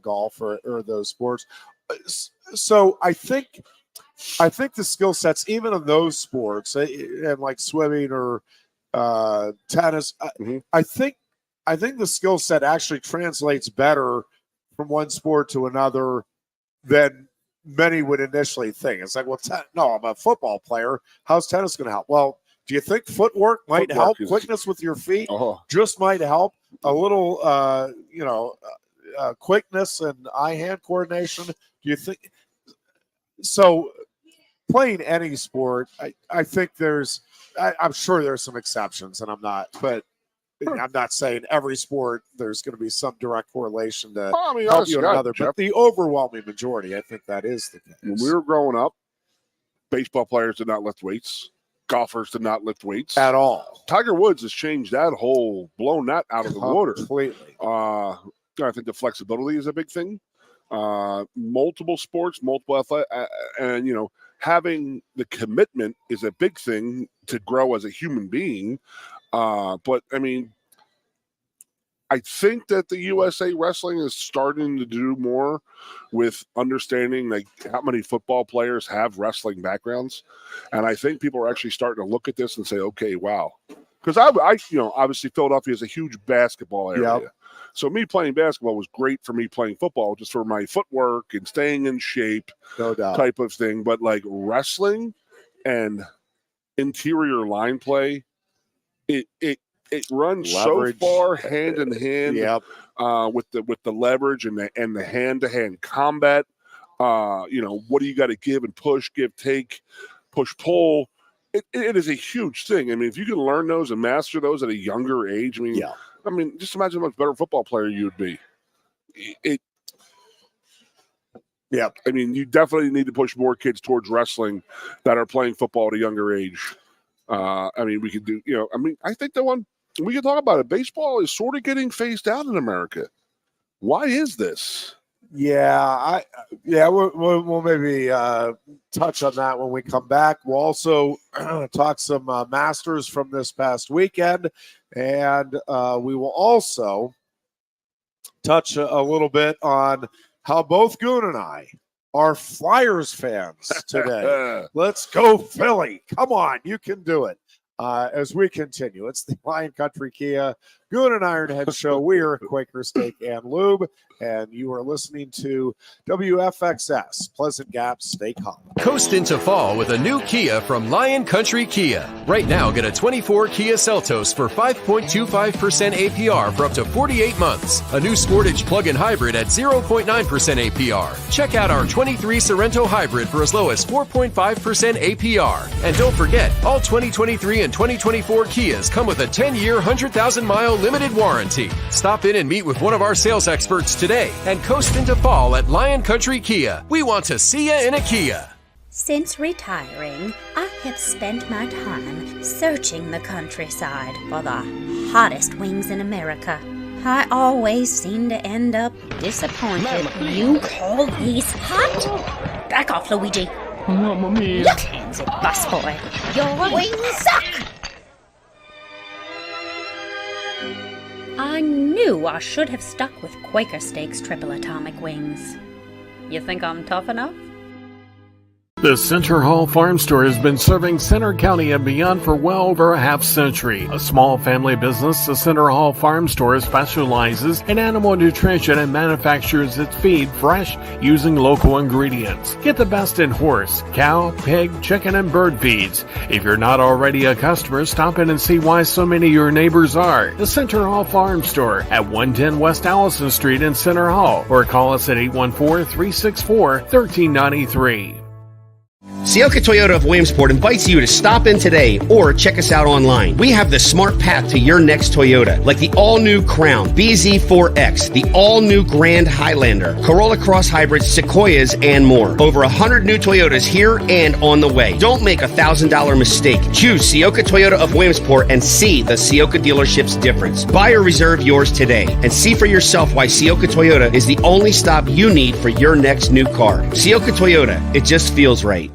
golf or those sports. So I think the skill sets, even in those sports, and like swimming or tennis, I think the skill set actually translates better from one sport to another than many would initially think. It's like, well, I'm a football player. How's tennis going to help? Well, do you think footwork might help? Quickness with your feet just might help. A little, quickness and eye-hand coordination. Do you think? So playing any sport, I think I'm sure there's some exceptions, and I'm not saying every sport there's going to be some direct correlation to help you in another, but the overwhelming majority, I think that is the case. When we were growing up, baseball players did not lift weights. Golfers did not lift weights. At all. Tiger Woods has changed that blown that out of the water. Completely. I think the flexibility is a big thing. Multiple sports, multiple athletes, and, having the commitment is a big thing to grow as a human being. But I mean, I think that the USA Wrestling is starting to do more with understanding like how many football players have wrestling backgrounds, and I think people are actually starting to look at this and say, "Okay, wow," because I obviously Philadelphia is a huge basketball area, so me playing basketball was great for me playing football, just for my footwork and staying in shape, no doubt, type of thing. But like wrestling and interior line play. It runs leverage. So far hand in hand with the leverage and the hand-to-hand combat. What do you got to give and push, give, take, push, pull? It is a huge thing. I mean, if you can learn those and master those at a younger age, I mean, just imagine how much better football player you would be. I mean, you definitely need to push more kids towards wrestling that are playing football at a younger age. I mean, we could do, I think we can talk about it. Baseball is sort of getting phased out in America. Why is this? Yeah, we'll maybe touch on that when we come back. We'll also talk some Masters from this past weekend, and we will also touch a little bit on how both Goon and I are Flyers fans today. Let's go, Philly. Come on, you can do it. As we continue, it's the Lion Country Kia Goon and Ironhead show. We are at Quaker Steak and Lube, and you are listening to WFXS, Pleasant Gap Steak Hub. Coast into fall with a new Kia from Lion Country Kia. Right now, get a 24 Kia Seltos for 5.25% APR for up to 48 months. A new Sportage plug-in hybrid at 0.9% APR. Check out our 23 Sorrento hybrid for as low as 4.5% APR. And don't forget, all 2023 and 2024 Kias come with a 10-year, 100,000-mile limited warranty. Stop in and meet with one of our sales experts today and coast into fall at Lion Country Kia. We want to see you in a Kia. Since retiring, I have spent my time searching the countryside for the hottest wings in America. I always seem to end up disappointed. You call these hot? Back off, Luigi. Mamma mia. What hands it, busboy? Your wings suck! I knew I should have stuck with Quaker Steak's triple atomic wings. You think I'm tough enough? The Center Hall Farm Store has been serving Center County and beyond for well over a half century. A small family business, the Center Hall Farm Store specializes in animal nutrition and manufactures its feed fresh using local ingredients. Get the best in horse, cow, pig, chicken, and bird feeds. If you're not already a customer, stop in and see why so many of your neighbors are. The Center Hall Farm Store at 110 West Allison Street in Center Hall, or call us at 814-364-1393. Sioka Toyota of Williamsport invites you to stop in today or check us out online. We have the smart path to your next Toyota, like the all-new Crown, BZ4X, the all-new Grand Highlander, Corolla Cross Hybrids, Sequoias, and more. Over 100 new Toyotas here and on the way. Don't make a $1,000 mistake. Choose Sioka Toyota of Williamsport and see the Sioka dealership's difference. Buy or reserve yours today and see for yourself why Sioka Toyota is the only stop you need for your next new car. Sioka Toyota, it just feels right.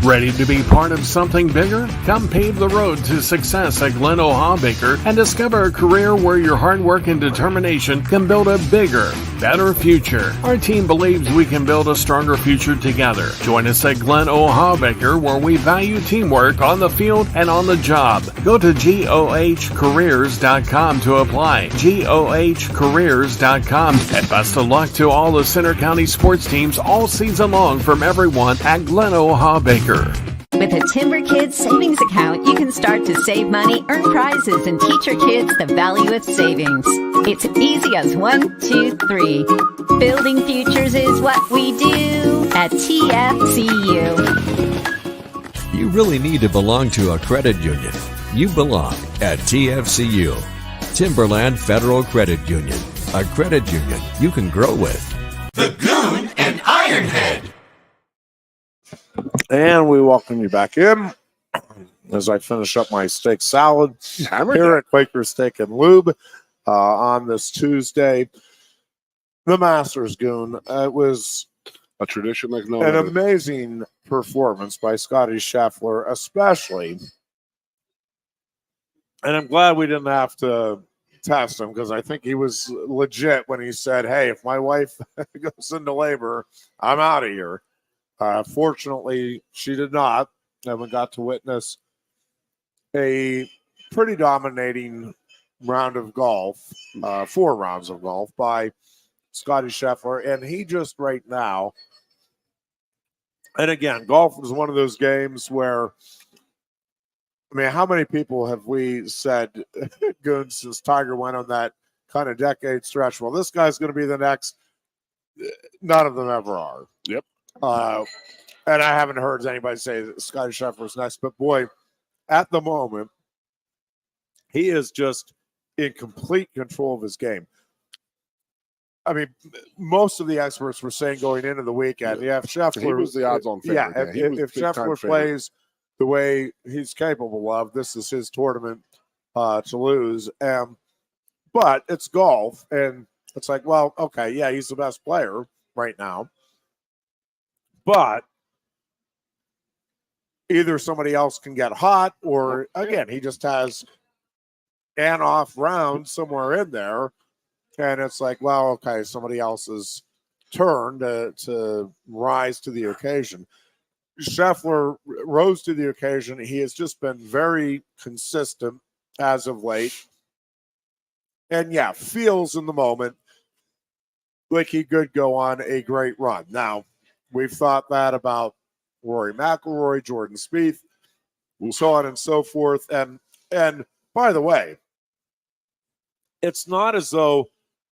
Ready to be part of something bigger? Come pave the road to success at Glen O'Habaker and discover a career where your hard work and determination can build a bigger, better future. Our team believes we can build a stronger future together. Join us at Glen O'Habaker, where we value teamwork on the field and on the job. Go to GOHcareers.com to apply. GOHcareers.com. And best of luck to all the Center County sports teams all season long from everyone at Glen O'Habaker. With a Timber Kids savings account, you can start to save money, earn prizes, and teach your kids the value of savings. It's easy as 1, 2, 3. Building futures is what we do at TFCU. You really need to belong to a credit union. You belong at TFCU, Timberland Federal Credit Union, a credit union you can grow with. The Goon and Ironhead. And we welcome you back in as I finish up my steak salad here at Quaker Steak and Lube on this Tuesday. The Masters, Goon. It was A tradition like no an other. amazing performance by Scotty Scheffler, especially. And I'm glad we didn't have to test him, because I think he was legit when he said, hey, if my wife goes into labor, I'm out of here. Fortunately, she did not, and we got to witness a pretty dominating round of golf, 4 rounds of golf by Scotty Scheffler. And he just right now, and again, golf is one of those games where, I mean, how many people have we said, Goon, since Tiger went on that kind of decade stretch, well, this guy's going to be the next? None of them ever are. Yep. And I haven't heard anybody say that Scotty Scheffler's next, but boy, at the moment, he is just in complete control of his game. I mean, most of the experts were saying going into the weekend, if Scheffler, he was the odds-on favorite. If Scheffler plays the way he's capable of, this is his tournament to lose. But it's golf, and it's like, well, okay, yeah, he's the best player right now. But either somebody else can get hot, or, again, he just has an off round somewhere in there. And it's like, well, okay, somebody else's turn to rise to the occasion. Scheffler rose to the occasion. He has just been very consistent as of late. And, yeah, feels in the moment like he could go on a great run. Now, we've thought that about Rory McIlroy, Jordan Spieth, so on and so forth. And by the way, it's not as though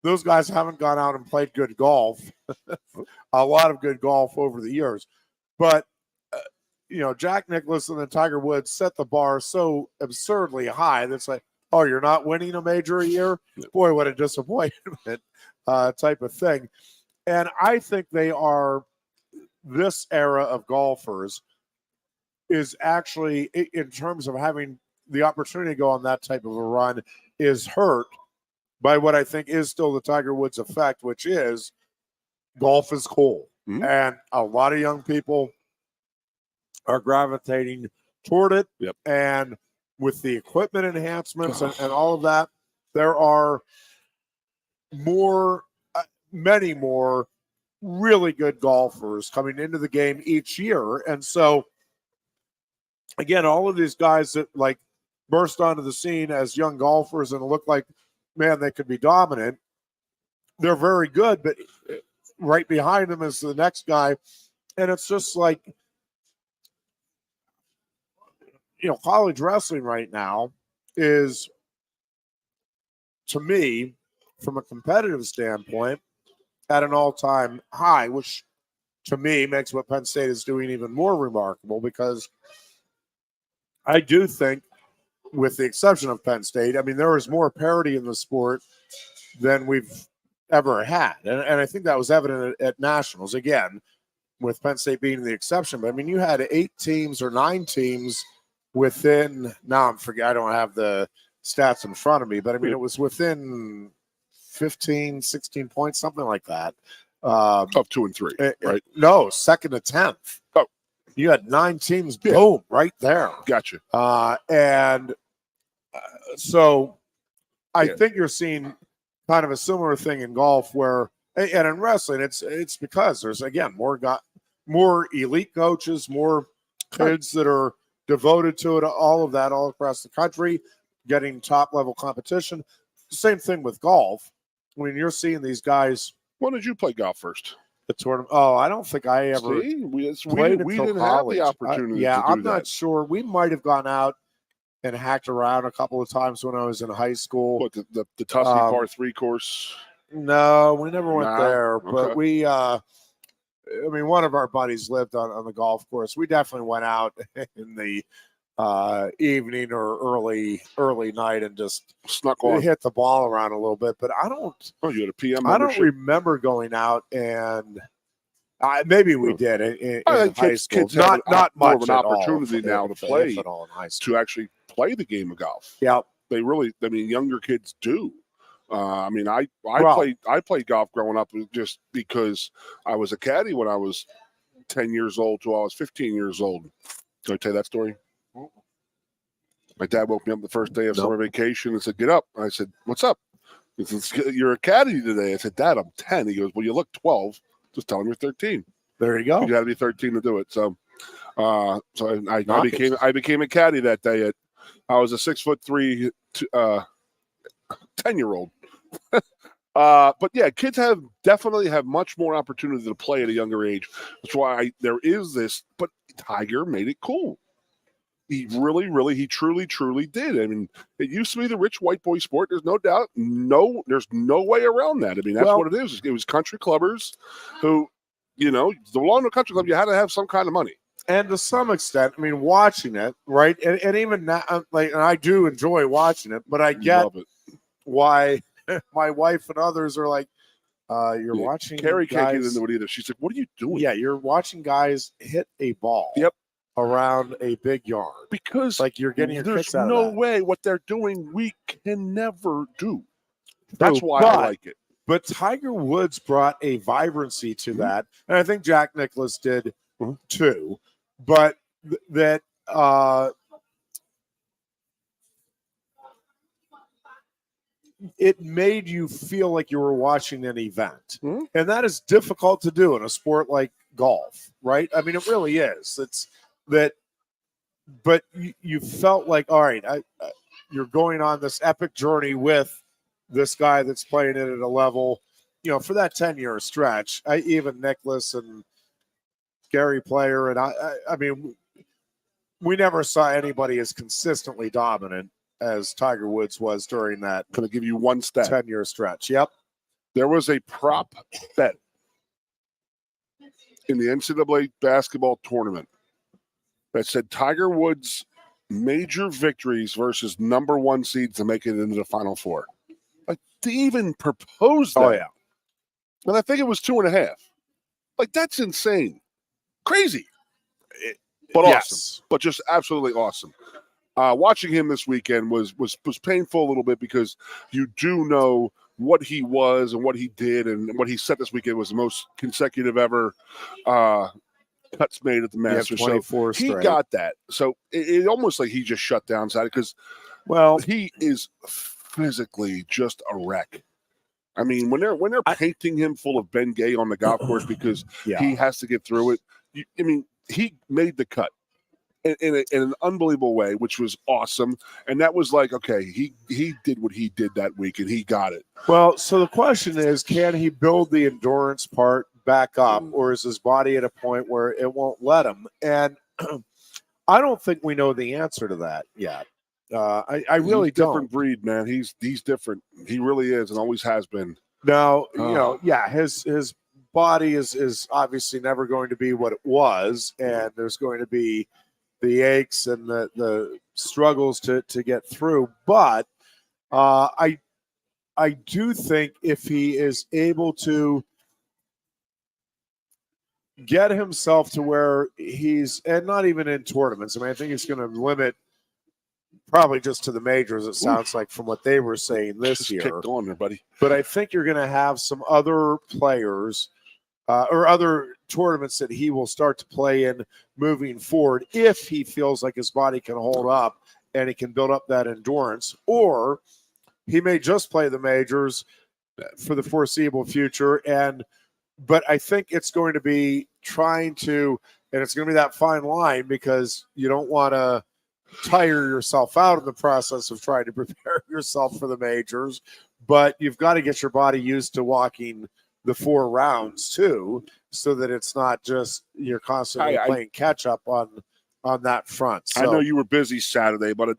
those guys haven't gone out and played good golf, a lot of good golf over the years. But, Jack Nicklaus and then Tiger Woods set the bar so absurdly high that's like, oh, you're not winning a major a year? Boy, what a disappointment type of thing. And I think they are, this era of golfers is actually, in terms of having the opportunity to go on that type of a run, is hurt by what I think is still the Tiger Woods effect, which is golf is cool. Mm-hmm. And a lot of young people are gravitating toward it. Yep. And with the equipment enhancements and all of that, there are many more really good golfers coming into the game each year. And so, again, all of these guys that like burst onto the scene as young golfers and look like, man, they could be dominant. They're very good, but right behind them is the next guy. And it's just like, college wrestling right now is, to me, from a competitive standpoint, at an all-time high, which to me makes what Penn State is doing even more remarkable, because I do think, with the exception of Penn State, I mean, there is more parity in the sport than we've ever had. And I think that was evident at Nationals, again, with Penn State being the exception. But, I mean, you had 8 teams or 9 teams within – now I don't have the stats in front of me, but, I mean, it was within 15, 16 points, something like that. Of 2 and 3, right? No, second to 10th. Oh. You had 9 teams, boom, right there. Gotcha. So I think you're seeing kind of a similar thing in golf where, and in wrestling, it's because there's, again, more elite coaches, more kids that are devoted to it, all of that all across the country, getting top-level competition. Same thing with golf. I mean, you're seeing these guys. When did you play golf first? The tournament. Oh, I don't think I ever played we until didn't college. have the opportunity. I'm not sure. We might have gone out and hacked around a couple of times when I was in high school. What, the Tussie par 3 course? No, we never went there. Okay. But we, one of our buddies lived on the golf course. We definitely went out in the evening or early night and just snuck on, hit the ball around a little bit. But I don't. Oh, you had a PM I membership? don't remember going out and. Maybe we did in high school. Kids not much more of an at opportunity all, now to play, in high school. to actually play the game of golf. Yeah, they really. I mean, younger kids do. I played golf growing up just because I was a caddy when I was 10 years old till I was 15 years old. Can I tell you that story? My dad woke me up the first day of summer vacation and said, "Get up." I said, "What's up?" He said, "You're a caddy today." I said, "Dad, I'm 10." He goes, "Well, you look 12. Just tell him you're 13." There you go. You got to be 13 to do it. So, I became a caddy that day. I was a 6'3" 10-year-old. But yeah, kids definitely have much more opportunity to play at a younger age. That's why there is this. But Tiger made it cool. He he truly did. I mean, it used to be the rich white boy sport. There's no doubt. There's no way around that. I mean, that's what it is. It was country clubbers who, to belong to a country club, you had to have some kind of money. And to some extent, I mean, watching it, right? And even now, and I do enjoy watching it, but I get why my wife and others are like, you're watching Carrie guys, can't get into it either. She's like, "What are you doing?" Yeah, you're watching guys hit a ball. Yep. Around a big yard, because like you're getting your kicks out of that. There's no way what they're doing we can never do. That's why I like it. But Tiger Woods brought a vibrancy to that, and I think Jack Nicklaus did too. But that it made you feel like you were watching an event, and that is difficult to do in a sport like golf, right? I mean, it really is. It's that, but you felt like, all right, you're going on this epic journey with this guy that's playing it at a level, for that 10-year stretch. Even Nicklaus and Gary Player, and I mean, we never saw anybody as consistently dominant as Tiger Woods was during that. Can I give you one stat? 10-year stretch. Yep. There was a prop bet in the NCAA basketball tournament that said Tiger Woods' major victories versus number 1 seeds to make it into the Final Four. Like, to even propose that. Oh, yeah. And I think it was 2.5. Like, that's insane. Crazy. But awesome. But just absolutely awesome. Watching him this weekend was painful a little bit because you do know what he was and what he did, and what he set this weekend was the most consecutive ever cuts made at the Masters. So he got that. So it almost like he just shut down Saturday because, he is physically just a wreck. I mean, when they're painting him full of Ben Gay on the golf course because he has to get through it. He made the cut in an unbelievable way, which was awesome. And that was like, okay, he did what he did that week, and he got it. Well, so the question is, can he build the endurance part back up, or is his body at a point where it won't let him? And I don't think we know the answer to that yet. I really don't. Different breed, man. He's different. He really is, and always has been. Now, his body is obviously never going to be what it was, and there's going to be the aches and the struggles to get through. But I do think if he is able to get himself to where he's, and not even in tournaments, I mean, I think it's going to limit probably just to the majors, it sounds like, from what they were saying this year. Kicked on there, buddy. But I think you're going to have some other players or other tournaments that he will start to play in moving forward if he feels like his body can hold up and he can build up that endurance. Or he may just play the majors for the foreseeable future. But I think it's going to be trying to, and it's going to be that fine line, because you don't want to tire yourself out in the process of trying to prepare yourself for the majors, but you've got to get your body used to walking the 4 rounds too, so that it's not just you're constantly playing catch up on that front. So, I know you were busy Saturday, but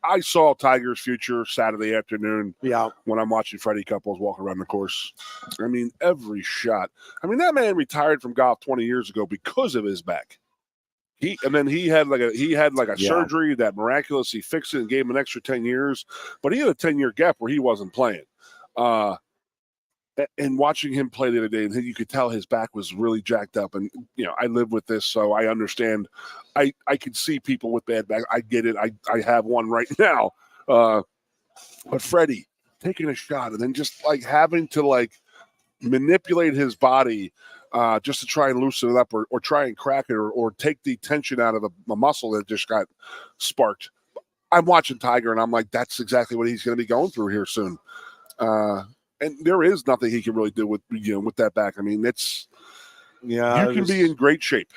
I saw Tiger's future Saturday afternoon. Yeah, when I'm watching Freddie Couples walk around the course. I mean, every shot. I mean, that man retired from golf 20 years ago because of his back. He had like a surgery that miraculously fixed it and gave him an extra 10 years, but he had a 10-year gap where he wasn't playing. And watching him play the other day, and you could tell his back was really jacked up. And I live with this, so I understand. I can see people with bad back. I get it. I have one right now. But Freddie taking a shot and then just like having to like manipulate his body just to try and loosen it up or try and crack it or take the tension out of a muscle that just got sparked. I'm watching Tiger, and I'm like, that's exactly what he's going to be going through here soon. And there is nothing he can really do with that back. I mean, you can be in great shape,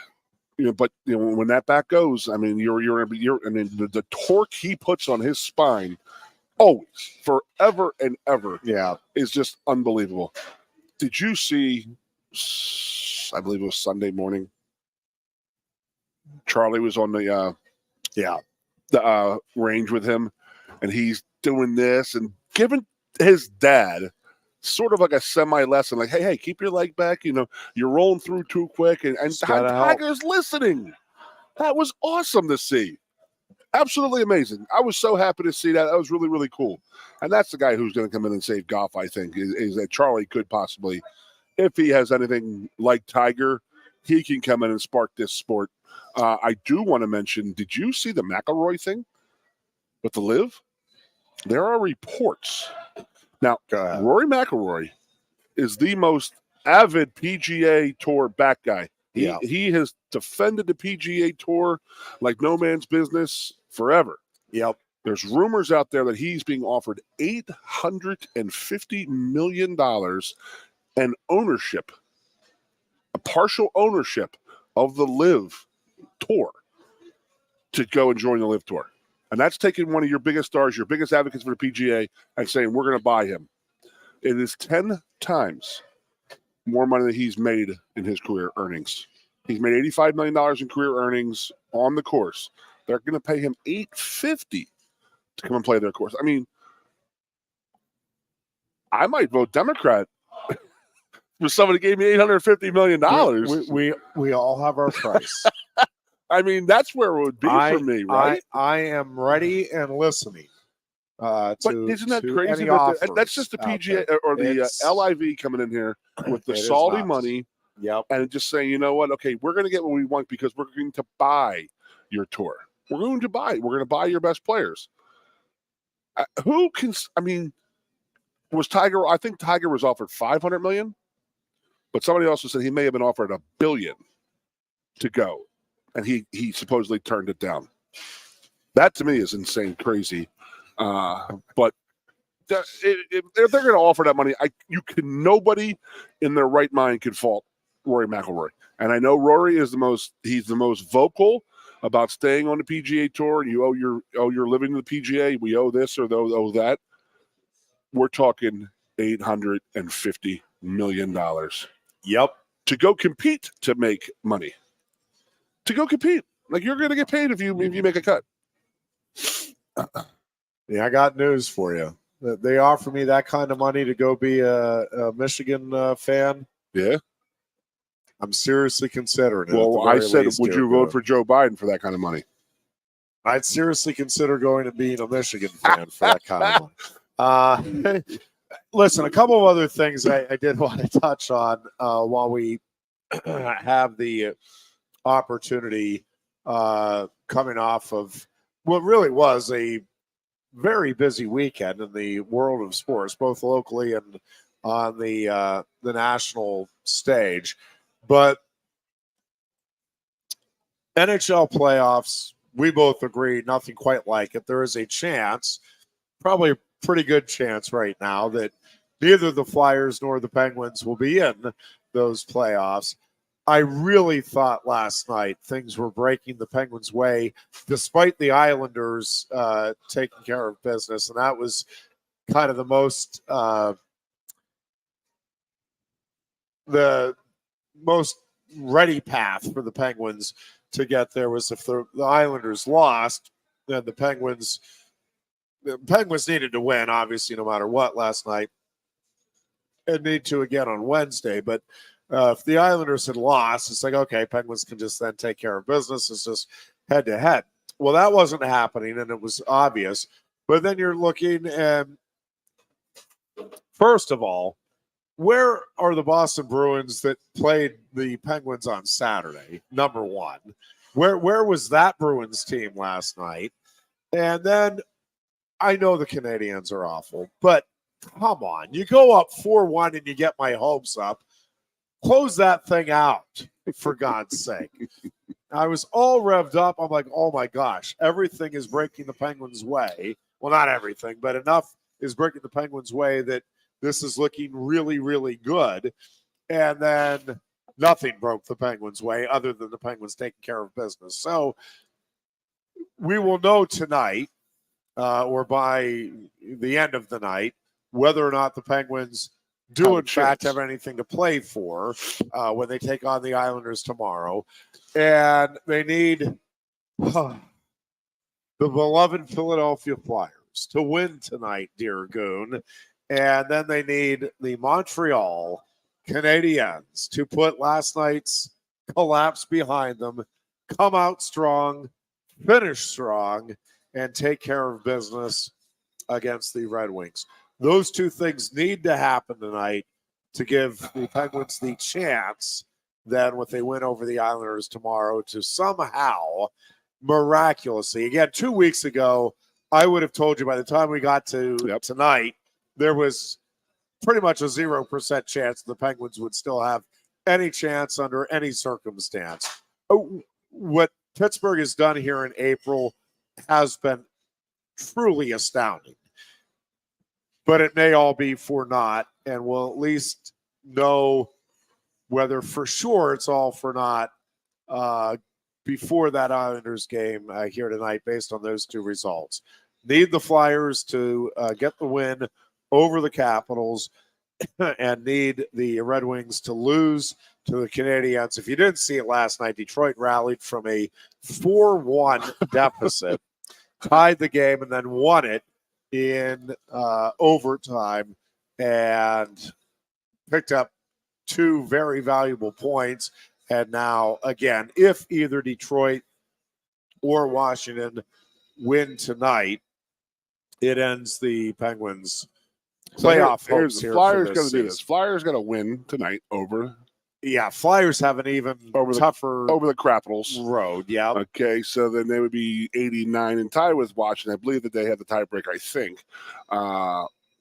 but when that back goes, I mean, the torque he puts on his spine, always, forever and ever, is just unbelievable. Did you see? I believe it was Sunday morning. Charlie was on the range with him, and he's doing this and giving his dad sort of like a semi-lesson, like, hey, keep your leg back. You're rolling through too quick, and Tiger's listening. That was awesome to see. Absolutely amazing. I was so happy to see that. That was really, really cool. And that's the guy who's going to come in and save golf, I think, is that Charlie could possibly, if he has anything like Tiger, he can come in and spark this sport. I do want to mention, did you see the McIlroy thing with the Live? There are reports. Now, Rory McIlroy is the most avid PGA Tour back guy. He has defended the PGA Tour like no man's business forever. Yep. There's rumors out there that he's being offered $850 million and ownership, a partial ownership of the Live Tour to go and join the Live Tour. And that's taking one of your biggest stars, your biggest advocates for the PGA, and saying, we're going to buy him. It is 10 times more money than he's made in his career earnings. He's made $85 million in career earnings on the course. They're going to pay him $850 to come and play their course. I mean, I might vote Democrat for somebody who gave me $850 million. We all have our price. I mean, that's where it would be for me, right? I am ready and listening. But isn't that crazy? That's just the PGA or the LIV coming in here with the salty money. Yep. And just saying, you know what? Okay, we're going to get what we want because we're going to buy your tour. We're going to buy your best players. Was Tiger? I think Tiger was offered $500 million, but somebody also said he may have been offered $1 billion to go, and he supposedly turned it down. That to me is insane, crazy. But if they're going to offer that money, nobody in their right mind could fault Rory McIlroy. And I know Rory is he's the most vocal about staying on the PGA Tour, and you owe your living to the PGA. We owe this or owe that. We're talking $850 million. Yep. To go compete to make money. To go compete. Like, you're going to get paid if you make a cut. Yeah, I got news for you. They offer me that kind of money to go be a Michigan fan. Yeah. I'm seriously considering it. Well, I said, would you vote for Joe Biden for that kind of money? I'd seriously consider going and being a Michigan fan for that kind of money. Listen, a couple of other things I did want to touch on while we have the opportunity coming off of what really was a very busy weekend in the world of sports, both locally and on the national stage. But NHL playoffs, we both agree, nothing quite like it. There is a chance, probably a pretty good chance right now, that neither the Flyers nor the Penguins will be in those playoffs. I really thought last night things were breaking the Penguins' way, despite the Islanders taking care of business. And that was kind of the most ready path for the Penguins to get there was if the Islanders lost, then the Penguins needed to win, obviously, no matter what last night, and need to again on Wednesday. But if the Islanders had lost, it's like, okay, Penguins can just then take care of business. It's just head to head. Well, that wasn't happening, and it was obvious. But then you're looking, and first of all, where are the Boston Bruins that played the Penguins on Saturday? Number one. Where was that Bruins team last night? And then I know the Canadiens are awful, but come on. You go up 4-1 and you get my hopes up. Close that thing out, for God's sake. I was all revved up. I'm like, oh my gosh, everything is breaking the Penguins' way. Well, not everything, but enough is breaking the Penguins' way that this is looking really, really good. And then nothing broke the Penguins' way other than the Penguins taking care of business. So we will know tonight or by the end of the night whether or not the Penguins do in fact have anything to play for when they take on the Islanders tomorrow. And they need the beloved Philadelphia Flyers to win tonight, dear Goon. And then they need the Montreal Canadiens to put last night's collapse behind them, come out strong, finish strong, and take care of business against the Red Wings. Those two things need to happen tonight to give the Penguins the chance then if they win over the Islanders tomorrow to somehow miraculously, again, 2 weeks ago, I would have told you by the time we got to tonight, there was pretty much a 0% chance the Penguins would still have any chance under any circumstance. What Pittsburgh has done here in April has been truly astounding. But it may all be for naught, and we'll at least know whether for sure it's all for naught before that Islanders game here tonight based on those two results. Need the Flyers to get the win over the Capitals and need the Red Wings to lose to the Canadiens. If you didn't see it last night, Detroit rallied from a 4-1 deficit, tied the game, and then won it in overtime and picked up two very valuable points. And now, again, if either Detroit or Washington win tonight, it ends the Penguins' playoff hopes here. Flyers going to do this. Flyers going to win tonight over. Yeah, Flyers have an even tougher over the Capitals road. Yeah. Okay, so then they would be 89 and tied with Washington. I believe that they had the tiebreaker. I think.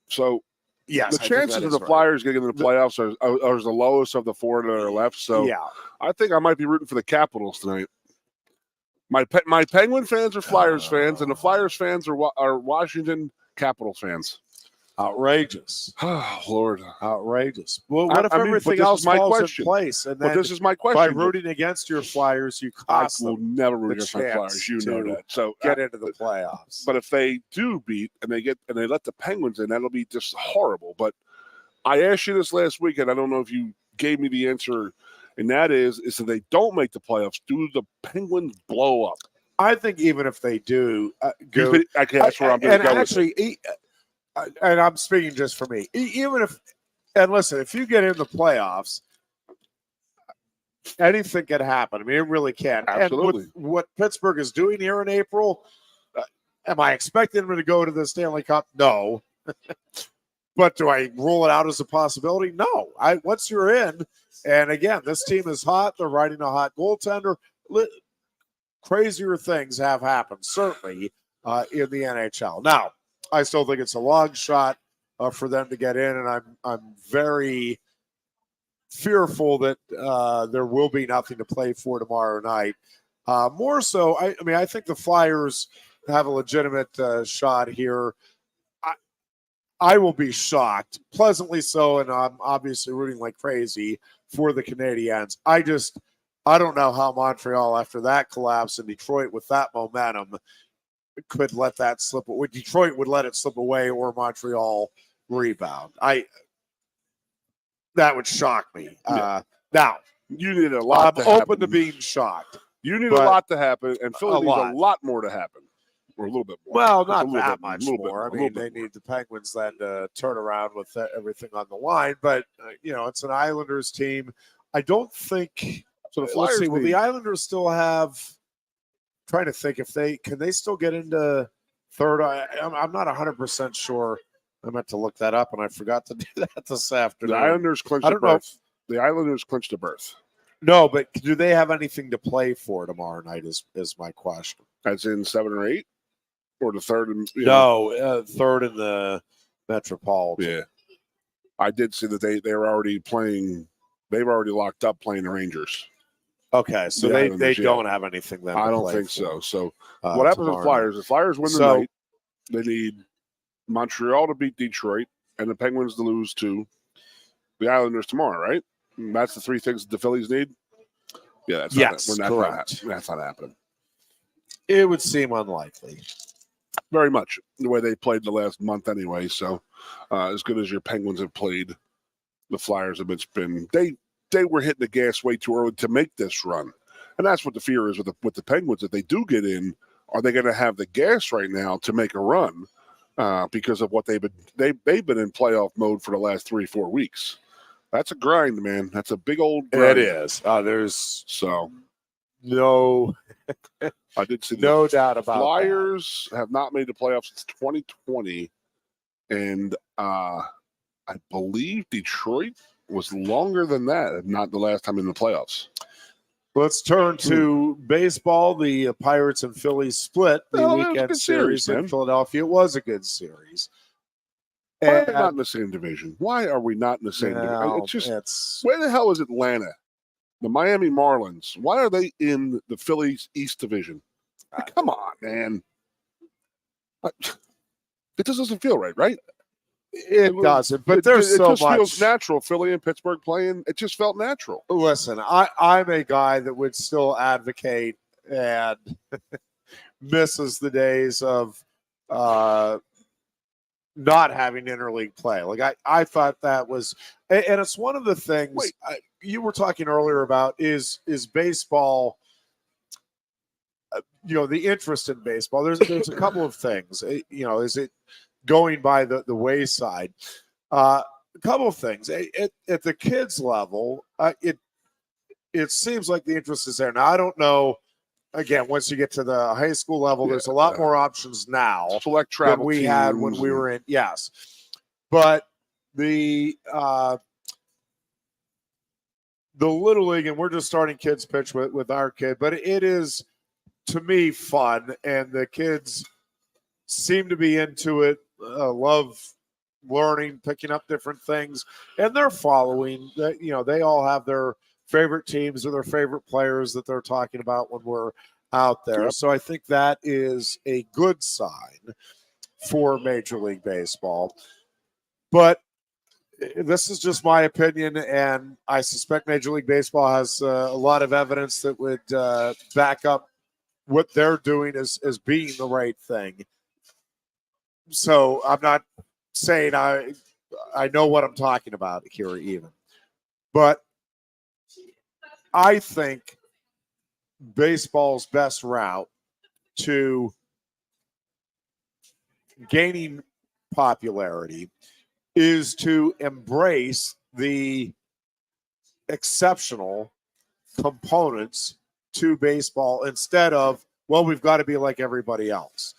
So yes, the chances of the Flyers getting into the playoffs are the lowest of the four that are left. So yeah, I think I might be rooting for the Capitals tonight. My Penguin fans are Flyers fans, and the Flyers fans are Washington Capitals fans. Outrageous. Oh, Lord. Outrageous. Well, what if I mean, everything but this else is my falls question. in place? And But then this is my question. by rooting against your Flyers, you I cost will them never root the against my Flyers. chance You know to that. So get into the playoffs. But if they do beat and they let the Penguins in, that'll be just horrible. But I asked you this last week, and I don't know if you gave me the answer, and that is if they don't make the playoffs, do the Penguins blow up? I think even if they do, that's where I'm going to go. Actually, and I'm speaking just for me. Even if, and listen, if you get in the playoffs, anything can happen. I mean, it really can. Absolutely. And what Pittsburgh is doing here in April, am I expecting them to go to the Stanley Cup? No. But do I rule it out as a possibility? No. Once you're in, and again, this team is hot. They're riding a hot goaltender. Crazier things have happened, certainly, in the NHL. Now, I still think it's a long shot for them to get in, and I'm very fearful that there will be nothing to play for tomorrow night. More so, I think the Flyers have a legitimate shot here. I will be shocked, pleasantly so, and I'm obviously rooting like crazy for the Canadiens. I don't know how Montreal, after that collapse in Detroit with that momentum, could let that slip. Detroit would let it slip away, or Montreal rebound. That would shock me. Yeah. Now, you need a lot. I'm open to being shocked. You need a lot to happen, and Philly needs a lot more to happen, or a little bit more. Well, not that much more. I mean, they need the Penguins then to turn around with everything on the line. But it's an Islanders team. I don't think. So the Flyers. Will the Islanders still have? Trying to think if can they still get into third? I'm not 100% sure. I meant to look that up, and I forgot to do that this afternoon. The Islanders clinched a berth. The Islanders clinched a berth. No, but do they have anything to play for tomorrow night? Is my question. As in 7 or 8, or the third? Third in the Metropolitan. Yeah, I did see that they're already playing. They've already locked up playing the Rangers. Okay, so they don't have anything then. I don't think so. So what happens with the Flyers? The Flyers win the night. They need Montreal to beat Detroit and the Penguins to lose to the Islanders tomorrow, right? And that's the three things that the Phillies need. Yeah, that's correct. That's not happening. It would seem unlikely. Very much the way they played the last month anyway. So as good as your Penguins have played, the Flyers have been they were hitting the gas way too early to make this run. And that's what the fear is with the Penguins. If they do get in, are they going to have the gas right now to make a run because of what they've been in playoff mode for the last 3-4 weeks? That's a grind, man. That's a big old grind. It is. There's no I did see no doubt about Flyers have not made the playoffs since 2020. And I believe Detroit was longer than that, if not the last time in the playoffs. Let's turn to baseball. The Pirates and Phillies split the weekend series in Philadelphia. It was a good series. Why are they not in the same division? Why are we not in the same division? Where the hell is Atlanta? The Miami Marlins. Why are they in the Phillies East Division? Come on, man. It just doesn't feel right? It doesn't, but there's so much. It just feels natural. Philly and Pittsburgh playing, it just felt natural. Listen, I'm a guy that would still advocate and misses the days of not having interleague play. Like I thought that was, and it's one of the things you were talking earlier about is baseball. The interest in baseball. There's a couple of things. Is it going by the wayside? A couple of things. At the kids level, it seems like the interest is there. Now, I don't know. Again, once you get to the high school level, there's a lot more options now select travel than we had when we were in. Yes. But the Little League, and we're just starting kids pitch with our kid, but it is, to me, fun, and the kids seem to be into it, love learning, picking up different things, and they're following that. They all have their favorite teams or their favorite players that they're talking about when we're out there. Yep. So I think that is a good sign for Major League Baseball. But this is just my opinion, and I suspect Major League Baseball has a lot of evidence that would back up what they're doing as being the right thing. So I'm not saying I know what I'm talking about here even. But I think baseball's best route to gaining popularity is to embrace the exceptional components to baseball instead of, well, we've got to be like everybody else.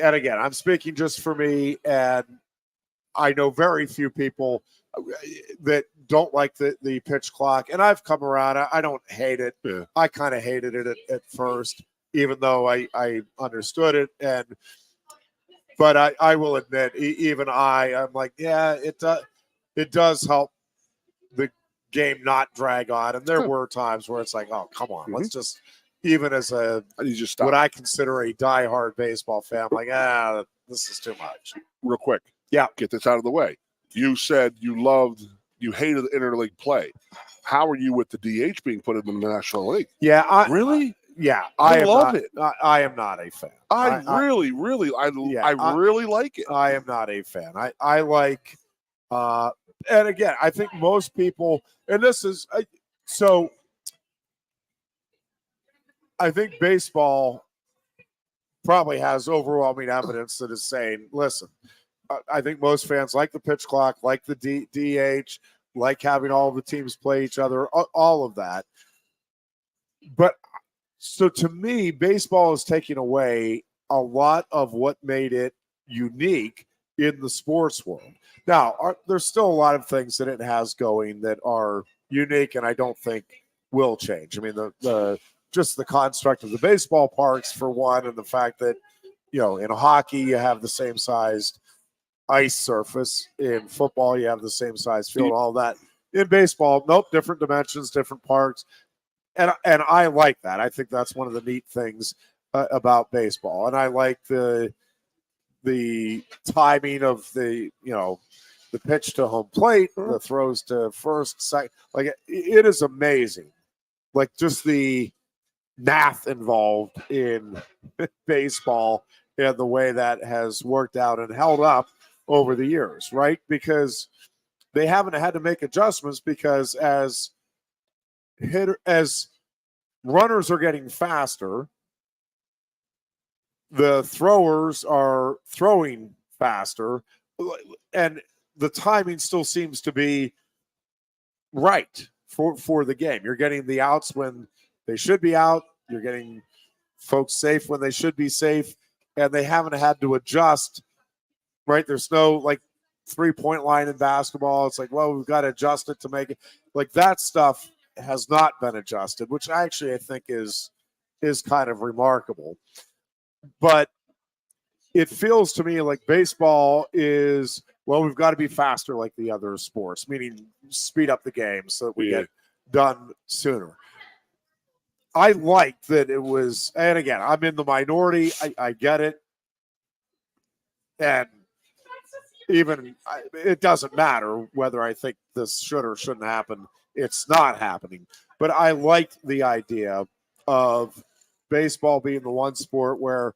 And again, I'm speaking just for me, and I know very few people that don't like the pitch clock. And I've come around. I don't hate it. Yeah. I kind of hated it at first, even though I understood it. But I will admit, even I'm like, yeah, it does help the game not drag on. And there were times where it's like, oh, come on, let's just, even as what I consider a diehard baseball fan, I'm like, this is too much. Real quick. Yeah. Get this out of the way. You said you hated the interleague play. How are you with the DH being put in the National League? Yeah. Really? Yeah, I love it. I am not a fan. I really like it. I am not a fan. I like, and again, I think most people, and this is so. I think baseball probably has overwhelming evidence that is saying, listen, I think most fans like the pitch clock, like the DH, like having all the teams play each other, all of that. But so to me, baseball is taking away a lot of what made it unique in the sports world. Now, there's still a lot of things that it has going that are unique, and I don't think will change. I mean, the just the construct of the baseball parks, for one, and the fact that, in hockey, you have the same sized ice surface. In football, you have the same size field, all that. In baseball, nope, different dimensions, different parks. And I like that. I think that's one of the neat things about baseball. And I like the timing of the pitch to home plate, the throws to first, second. Like, it is amazing. Like, just the math involved in baseball and the way that has worked out and held up over the years, right? Because they haven't had to make adjustments, because as runners are getting faster, the throwers are throwing faster, and the timing still seems to be right for the game. You're getting the outs when they should be out. You're getting folks safe when they should be safe, and they haven't had to adjust, right? There's no, 3-point line in basketball. It's like, well, we've got to adjust it to make it. Like, that stuff has not been adjusted, which I think is kind of remarkable. But it feels to me like baseball is, well, we've got to be faster like the other sports, meaning speed up the game so that we get done sooner. I like that it was, and again, I'm in the minority. I get it. And it doesn't matter whether I think this should or shouldn't happen. It's not happening. But I liked the idea of baseball being the one sport where,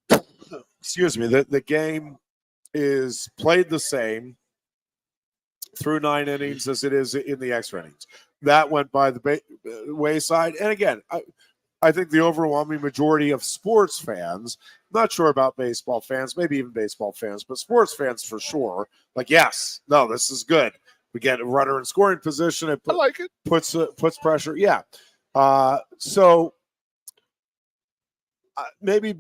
the game is played the same through 9 innings as it is in the extra innings. That went by the wayside. And again, I think the overwhelming majority of sports fans, not sure about baseball fans, maybe even baseball fans, but sports fans for sure, like, yes, no, this is good. We get a runner in scoring position. I like it. Puts pressure. Yeah. So maybe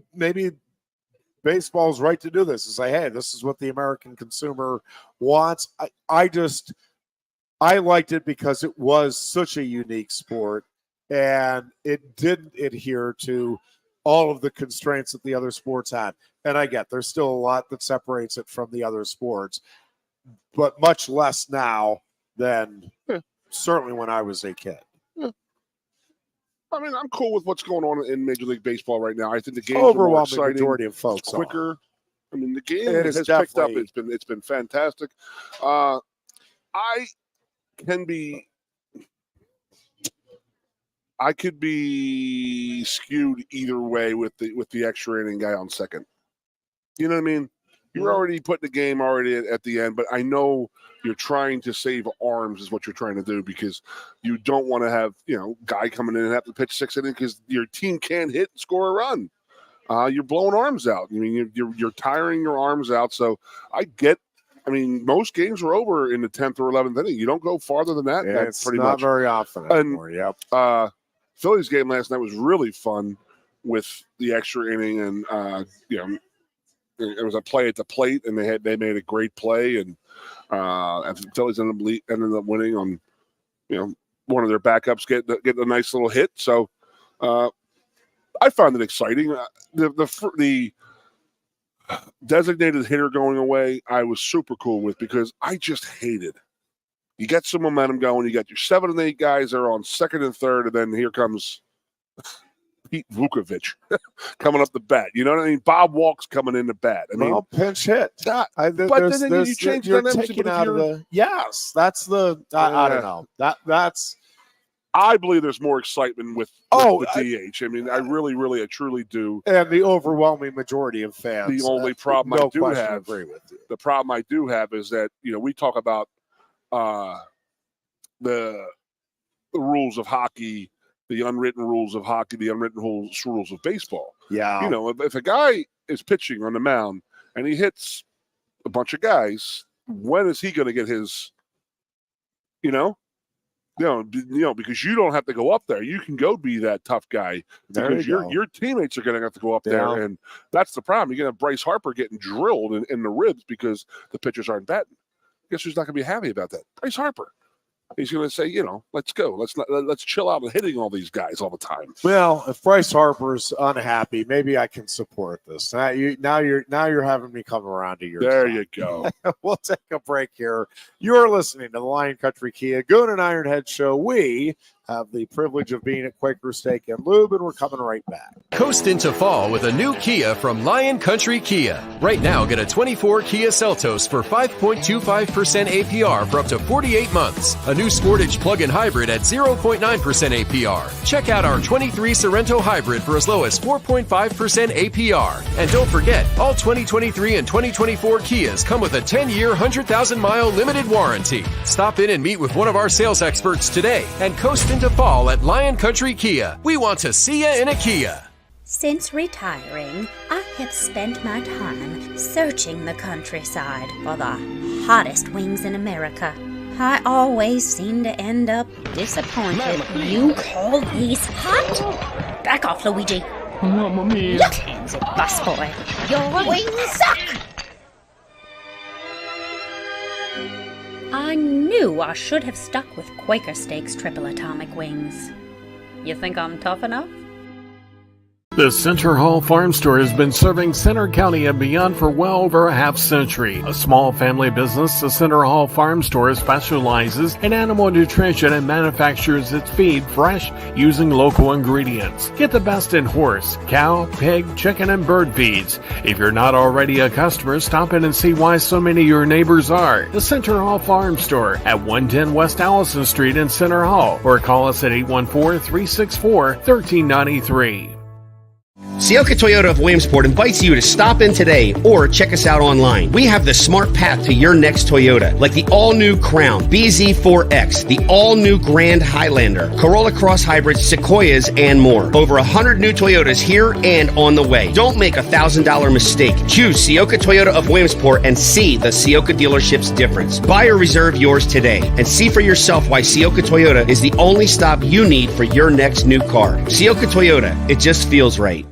baseball's right to do this. Is say, hey, this is what the American consumer wants. I liked it because it was such a unique sport, and it didn't adhere to all of the constraints that the other sports had. And I get there's still a lot that separates it from the other sports, but much less now than certainly when I was a kid. Yeah. I mean, I'm cool with what's going on in Major League Baseball right now. I think the game's overwhelming more exciting. majority of folks it's quicker. I mean, the game It has is picked up. definitely- It's been fantastic. I could be skewed either way with the extra inning guy on second. You know what I mean? You're already putting the game already at the end, but I know you're trying to save arms is what you're trying to do, because you don't want to have, guy coming in and have to pitch 6 innings because your team can't hit and score a run. You're blowing arms out. I mean, you're tiring your arms out. So most games are over in the 10th or 11th inning. You don't go farther than that. Yeah, That's it's pretty not much very often anymore. Yep. Phillies game last night was really fun with the extra inning, and it was a play at the plate, and they made a great play, and the Phillies ended up winning on one of their backups get a nice little hit. So I found it exciting. The designated hitter going away, I was super cool with, because I just hated. You get some momentum going. You got your 7 and 8 guys that are on second and third, and then here comes Pete Vukovich coming up the bat. You know what I mean? Bob Walk's coming in the bat. I mean, pinch hit. But then you change you're dynamics, taking but if out of you're- the. Yes, that's the. I don't know. That's. I believe there's more excitement with the DH. I mean, I truly do. And the overwhelming majority of fans. The only problem no I do question have, agree with you. the problem I do have is that we talk about the rules of hockey, the unwritten rules of hockey, the unwritten rules of baseball. Yeah. If a guy is pitching on the mound and he hits a bunch of guys, when is he going to get his? Because you don't have to go up there. You can go be that tough guy, because your teammates are going to have to go up there, and that's the problem. You're going to have Bryce Harper getting drilled in the ribs because the pitchers aren't batting. Guess who's not going to be happy about that? Bryce Harper. He's going to say, let's go. Let's chill out and hitting all these guys all the time. Well, if Bryce Harper's unhappy, maybe I can support this. Now you're having me come around to your There side. you go. We'll take a break here. You're listening to the Lion Country Kia Goon and Ironhead Show. We have the privilege of being at Quaker Steak and Lube, and we're coming right back. Coast into fall with a new Kia from Lion Country Kia. Right now, get a 24 Kia Seltos for 5.25% APR for up to 48 months. A new Sportage plug-in hybrid at 0.9% APR. Check out our 23 Sorrento hybrid for as low as 4.5% APR. And don't forget, all 2023 and 2024 Kias come with a 10-year, 100,000-mile limited warranty. Stop in and meet with one of our sales experts today and coast into fall at Lion Country Kia. We want to see you in a Kia. Since retiring, I have spent my time searching the countryside for the hottest wings in America. I always seem to end up disappointed. You call these hot? Back off, Luigi. Mamma mia. Your hands it, busboy. Your wings suck! I knew I should have stuck with Quaker Steak's triple atomic wings. You think I'm tough enough? The Center Hall Farm Store has been serving Center County and beyond for well over a half century. A small family business, the Center Hall Farm Store specializes in animal nutrition and manufactures its feed fresh using local ingredients. Get the best in horse, cow, pig, chicken, and bird feeds. If you're not already a customer, stop in and see why so many of your neighbors are. The Center Hall Farm Store at 110 West Allison Street in Center Hall, or call us at 814-364-1393. Sioka Toyota of Williamsport invites you to stop in today or check us out online. We have the smart path to your next Toyota, like the all-new Crown, BZ4X, the all-new Grand Highlander, Corolla Cross Hybrids, Sequoias, and more. Over 100 new Toyotas here and on the way. Don't make a $1,000 mistake. Choose Sioka Toyota of Williamsport and see the Sioka dealership's difference. Buy or reserve yours today and see for yourself why Sioka Toyota is the only stop you need for your next new car. Sioka Toyota, it just feels right.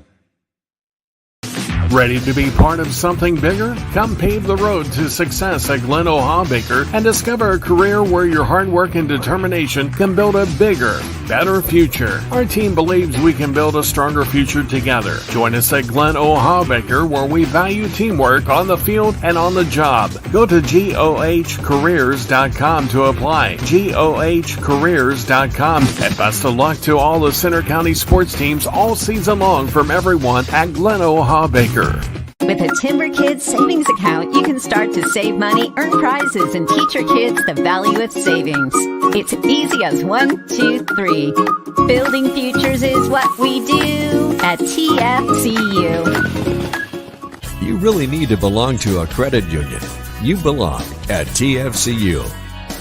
Ready to be part of something bigger? Come pave the road to success at Glen O'Haw-Baker and discover a career where your hard work and determination can build a bigger, better future. Our team believes we can build a stronger future together. Join us at Glen O'Haw-Baker, where we value teamwork on the field and on the job. Go to GOHcareers.com to apply. GOHcareers.com. And best of luck to all the Center County sports teams all season long from everyone at Glen O'Haw-Baker. With a Timber Kids savings account, you can start to save money, earn prizes, and teach your kids the value of savings. It's easy as 1, 2, 3. Building futures is what we do at TFCU. You really need to belong to a credit union. You belong at TFCU,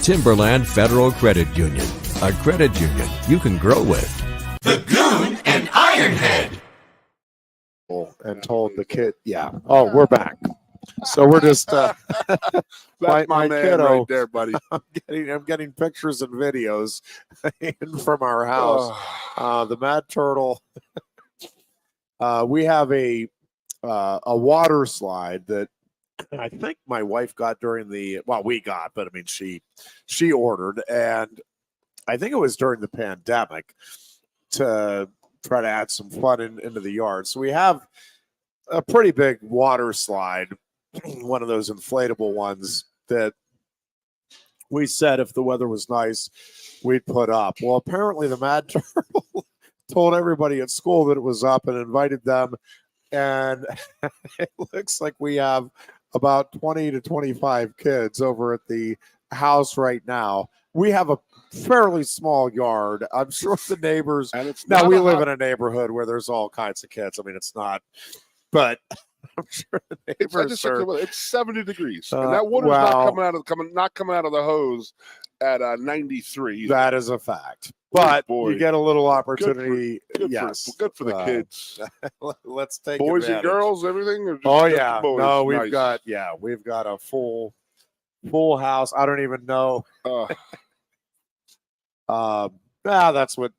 Timberland Federal Credit Union, a credit union you can grow with. The Goon and Ironhead. And told the kid, oh, we're back. So we're just That's my man kiddo right there, buddy. I'm getting pictures and videos in from our house. The Mad Turtle. We have a water slide that I think my wife got during we got, but I mean she ordered, and I think it was during the pandemic to try to add some fun into the yard. So we have a pretty big water slide, one of those inflatable ones that we said if the weather was nice, we'd put up. Well, apparently the Mad Turtle told everybody at school that it was up and invited them. And it looks like we have about 20 to 25 kids over at the house right now. We have a fairly small yard. I'm sure the neighbors. And it's now not we a live hot- in a neighborhood where there's all kinds of kids. I mean, it's not, but I'm sure the neighbors are. It's 70 degrees, and that water's not coming out of the hose at 93. That is a fact. But boy. you get a little opportunity. Good for the kids. Let's take Boys advantage. and girls, everything. Or just Oh just yeah, the boys? no, we've Nice. got a full house. I don't even know. That's what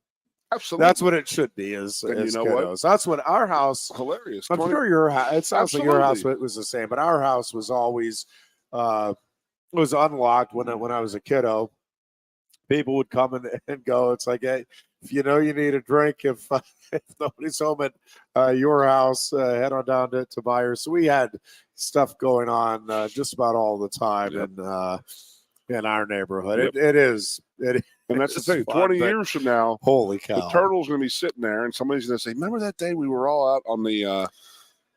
it should be. Is And you know kiddos. what? That's what our house. Hilarious. I'm sure your house. It sounds like your house Absolutely. was the same, but our house was always was unlocked when I was a kiddo. People would come and go. It's like, hey, if you know you need a drink, if nobody's home at your house, head on down to Byers. So we had stuff going on just about all the time in our neighborhood. Yep. It is. And that's the It's thing. fun, 20 but years from now, holy cow, the turtle's going to be sitting there, and somebody's going to say, "Remember that day we were all out on the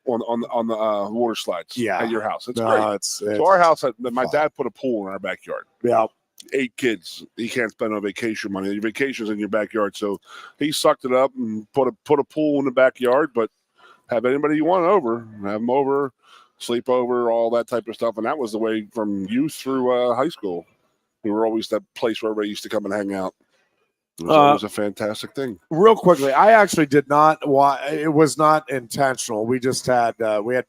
on the water slides at your house?" It's great. So our house, my dad put a pool in our backyard. Yeah. 8 kids. He can't spend no vacation money. Your vacation's in your backyard, so he sucked it up and put a pool in the backyard. But have anybody you want over, have them over, sleep over, all that type of stuff. And that was the way from youth through high school. We were always that place where everybody used to come and hang out. It was a fantastic thing. Real quickly, I actually did not. It was not intentional. We just had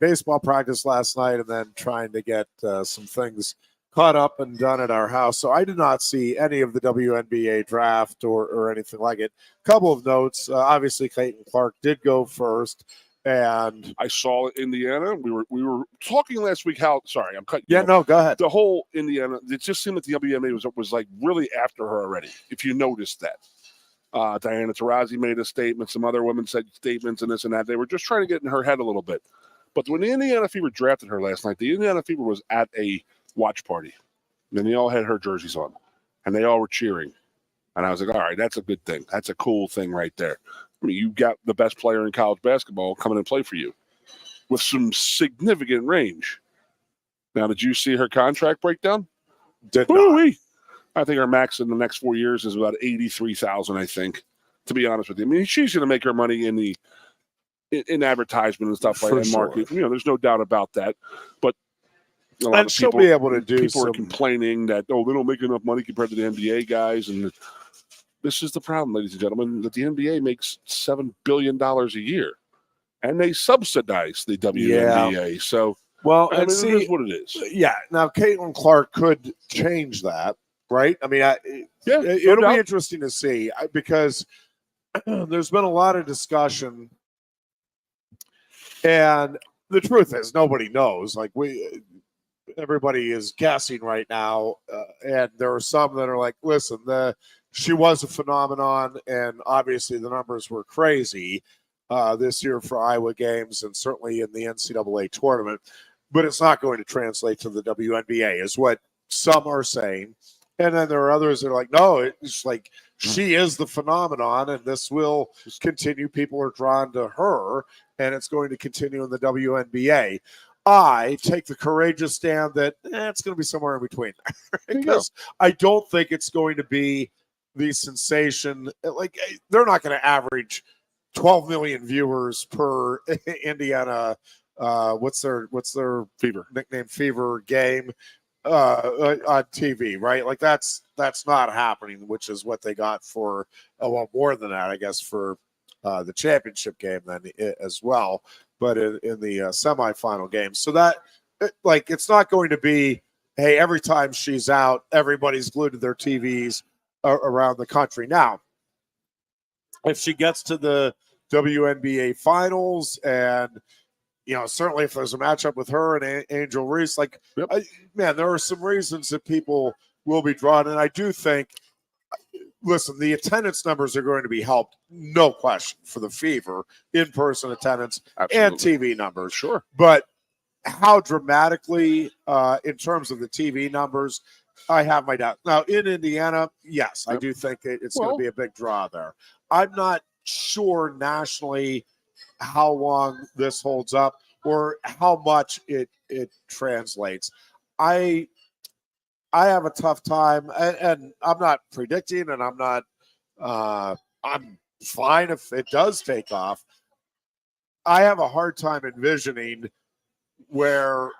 baseball practice last night, and then trying to get some things caught up and done at our house. So I did not see any of the WNBA draft or anything like it. Couple of notes. Obviously, Clayton Clark did go first. And I saw Indiana. We were talking last week how. Sorry, I'm cutting. Yeah, no, go ahead. The whole Indiana. It just seemed that the WNBA was like really after her already. If you noticed that, Diana Taurasi made a statement. Some other women said statements and this and that. They were just trying to get in her head a little bit. But when the Indiana Fever drafted her last night, the Indiana Fever was at a watch party, and they all had her jerseys on, and they all were cheering. And I was like, all right, that's a good thing. That's a cool thing right there. I mean, you got the best player in college basketball coming and play for you with some significant range. Now, did you see her contract breakdown? Did not. I think her max in the next 4 years is about $83,000. I think, to be honest with you, I mean, she's going to make her money in advertisement and stuff like that, and market. You know, there's no doubt about that. But and she'll be able to do. People are complaining that they don't make enough money compared to the NBA guys, and this is the problem, ladies and gentlemen, that the NBA makes $7 billion a year, and they subsidize the WNBA. Yeah. So, well, I mean, see, it is what it is. Yeah. Now, Caitlin Clark could change that, right? I mean, it'll be interesting to see because there's been a lot of discussion, and the truth is, nobody knows. Like everybody is guessing right now, and there are some that are like, listen, she was a phenomenon, and obviously the numbers were crazy this year for Iowa games and certainly in the NCAA tournament, but it's not going to translate to the WNBA is what some are saying. And then there are others that are like, no, it's like she is the phenomenon, and this will continue. People are drawn to her, and it's going to continue in the WNBA. I take the courageous stand that it's going to be somewhere in between, because I don't think it's going to be the sensation. Like, they're not going to average 12 million viewers per Indiana. What's their Fever nickname? Fever game on TV, right? Like that's not happening, which is what they got for more than that, I guess, for the championship game then as well, but in the semifinal game. So that it's not going to be, hey, every time she's out, everybody's glued to their TVs around the country. Now, if she gets to the WNBA finals, and certainly if there's a matchup with her and Angel Reese, man, there are some reasons that people will be drawn. And I do think, listen, the attendance numbers are going to be helped, no question, for the Fever, in-person attendance. Absolutely. And TV numbers. Sure. But how dramatically, in terms of the TV numbers, I have my doubts. Now, in Indiana, yes, I do think it's going to be a big draw there. I'm not sure nationally how long this holds up or how much it translates. I have a tough time, and I'm not predicting, and I'm not I'm fine if it does take off. I have a hard time envisioning where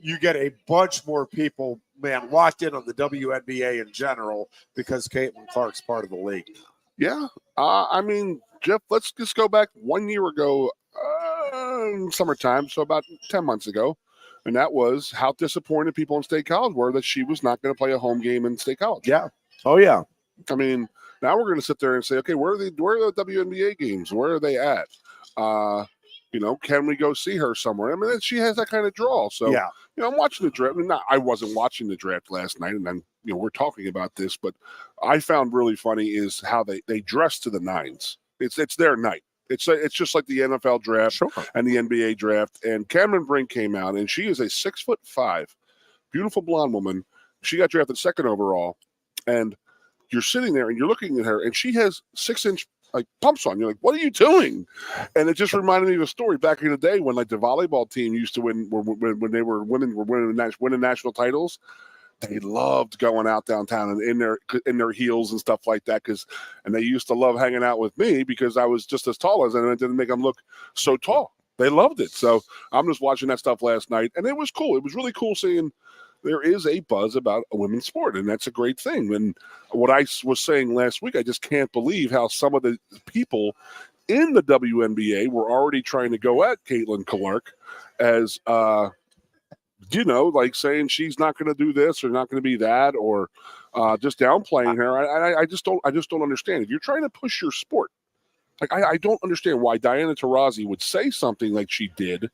you get a bunch more people, man, locked in on the WNBA in general because Caitlin Clark's part of the league now. Yeah. I mean, Jeff, let's just go back 1 year ago, summertime, so about 10 months ago. And that was how disappointed people in State College were that she was not going to play a home game in State College. Yeah. Oh, yeah. I mean, now we're going to sit there and say, okay, where are the WNBA games? Where are they at? Can we go see her somewhere? I mean, she has that kind of draw. So, yeah. I'm watching the draft. I wasn't watching the draft last night, and then, we're talking about this, but I found really funny is how they dress to the nines. It's their night. It's just like the NFL draft and the NBA draft. And Cameron Brink came out, and she is a 6'5", beautiful blonde woman. She got drafted second overall, and you're sitting there and you're looking at her, and she has 6-inch pumps on. You're like, what are you doing? And it just reminded me of a story back in the day when the volleyball team used to win when they were winning national titles. They loved going out downtown and in their heels and stuff like that, and they used to love hanging out with me because I was just as tall as them, and it didn't make them look so tall. They loved it. So I'm just watching that stuff last night, and it was cool. It was really cool seeing there is a buzz about a women's sport, and that's a great thing. And what I was saying last week, I just can't believe how some of the people in the WNBA were already trying to go at Caitlin Clark as saying she's not going to do this or not going to be that, or just downplaying her. I just don't understand. If you're trying to push your sport, I don't understand why Diana Taurasi would say something like she did.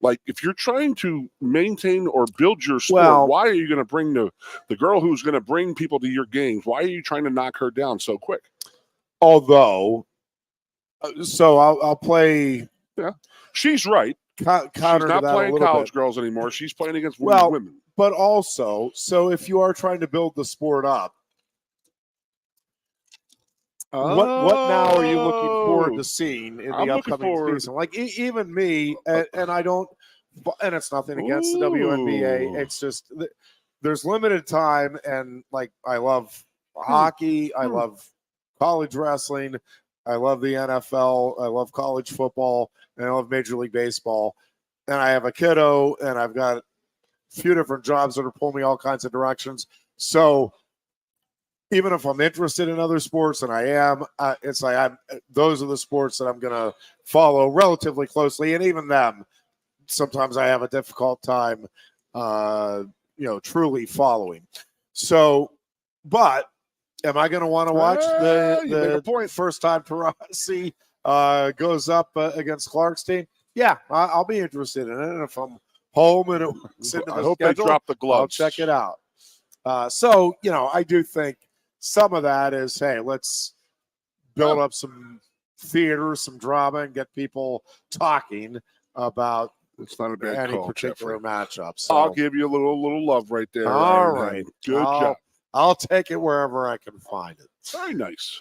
Like, if you're trying to maintain or build your sport, why are you going to bring the girl who's going to bring people to your games? Why are you trying to knock her down so quick? Although, so I'll play. Yeah, she's right. She's not playing college girls anymore. She's playing against women. But also, so if you are trying to build the sport up, what now are you looking forward to seeing in the upcoming season? Like, even me, and I don't, and it's nothing against the WNBA. It's just there's limited time, and I love hockey, I love college wrestling, I love the NFL, I love college football, and I love Major League Baseball. And I have a kiddo, and I've got a few different jobs that are pulling me all kinds of directions. So even if I'm interested in other sports, and I am, it's like those are the sports that I'm going to follow relatively closely. And even them, sometimes I have a difficult time, truly following. So, but am I going to want to watch the first time Taurasi goes up against Clark's team? Yeah, I'll be interested in it. And if I'm home and it's into the schedule, they drop the gloves. I'll check it out. So, I do think some of that is, hey, let's build up some theater, some drama, and get people talking about It's not a bad any call, particular Jeffrey. matchup. So. I'll give you a little love right there. All Ironhead. right. Good job. I'll take it wherever I can find it. Very nice.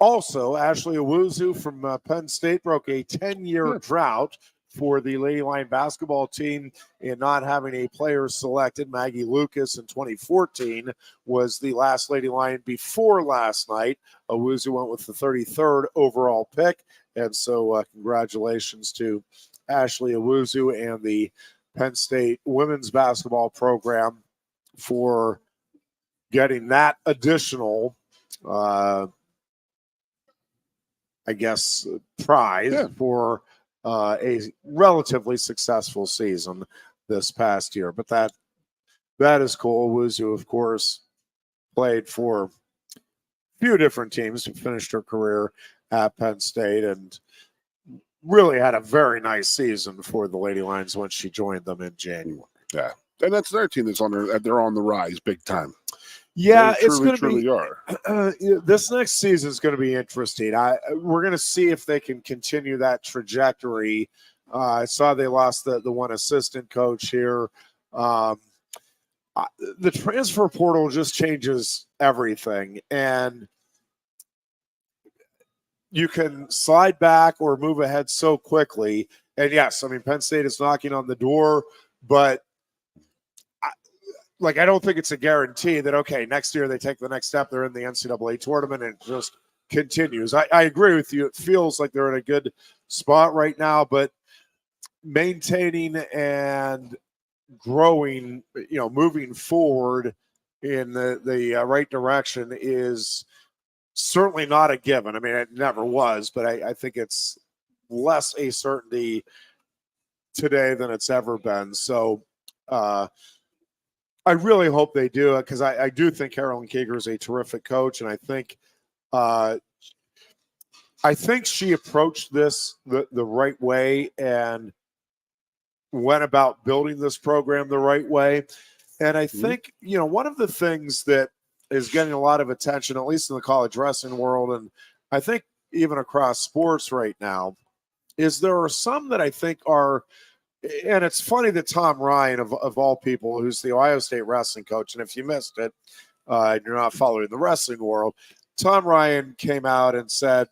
Also, Ashley Owuzu from Penn State broke a 10-year drought for the Lady Lion basketball team in not having a player selected. Maggie Lucas in 2014 was the last Lady Lion before last night. Owuzu went with the 33rd overall pick. And so congratulations to Ashley Owuzu and the Penn State women's basketball program for getting that additional, prize for a relatively successful season this past year. But that is cool. Owuzu, of course, played for a few different teams and finished her career at Penn State and really had a very nice season for the Lady Lions when she joined them in January. Yeah. And that's their team they're on the rise big time. Yeah, they it's going to be. Are. This next season is going to be interesting. We're going to see if they can continue that trajectory. I saw they lost the one assistant coach here. The transfer portal just changes everything, and you can slide back or move ahead so quickly. And yes, I mean, Penn State is knocking on the door, but I don't think it's a guarantee that, okay, next year they take the next step, they're in the NCAA tournament, and it just continues. I agree with you. It feels like they're in a good spot right now, but maintaining and growing, moving forward in the right direction is certainly not a given. I mean, it never was, but I think it's less a certainty today than it's ever been. So, I really hope they do it because I do think Carolyn Keeger is a terrific coach, and I think she approached this the right way and went about building this program the right way. And I think, one of the things that is getting a lot of attention, at least in the college wrestling world, and I think even across sports right now, is there are some that I think are. And it's funny that Tom Ryan, of all people, who's the Ohio State wrestling coach, and if you missed it, and you're not following the wrestling world, Tom Ryan came out and said,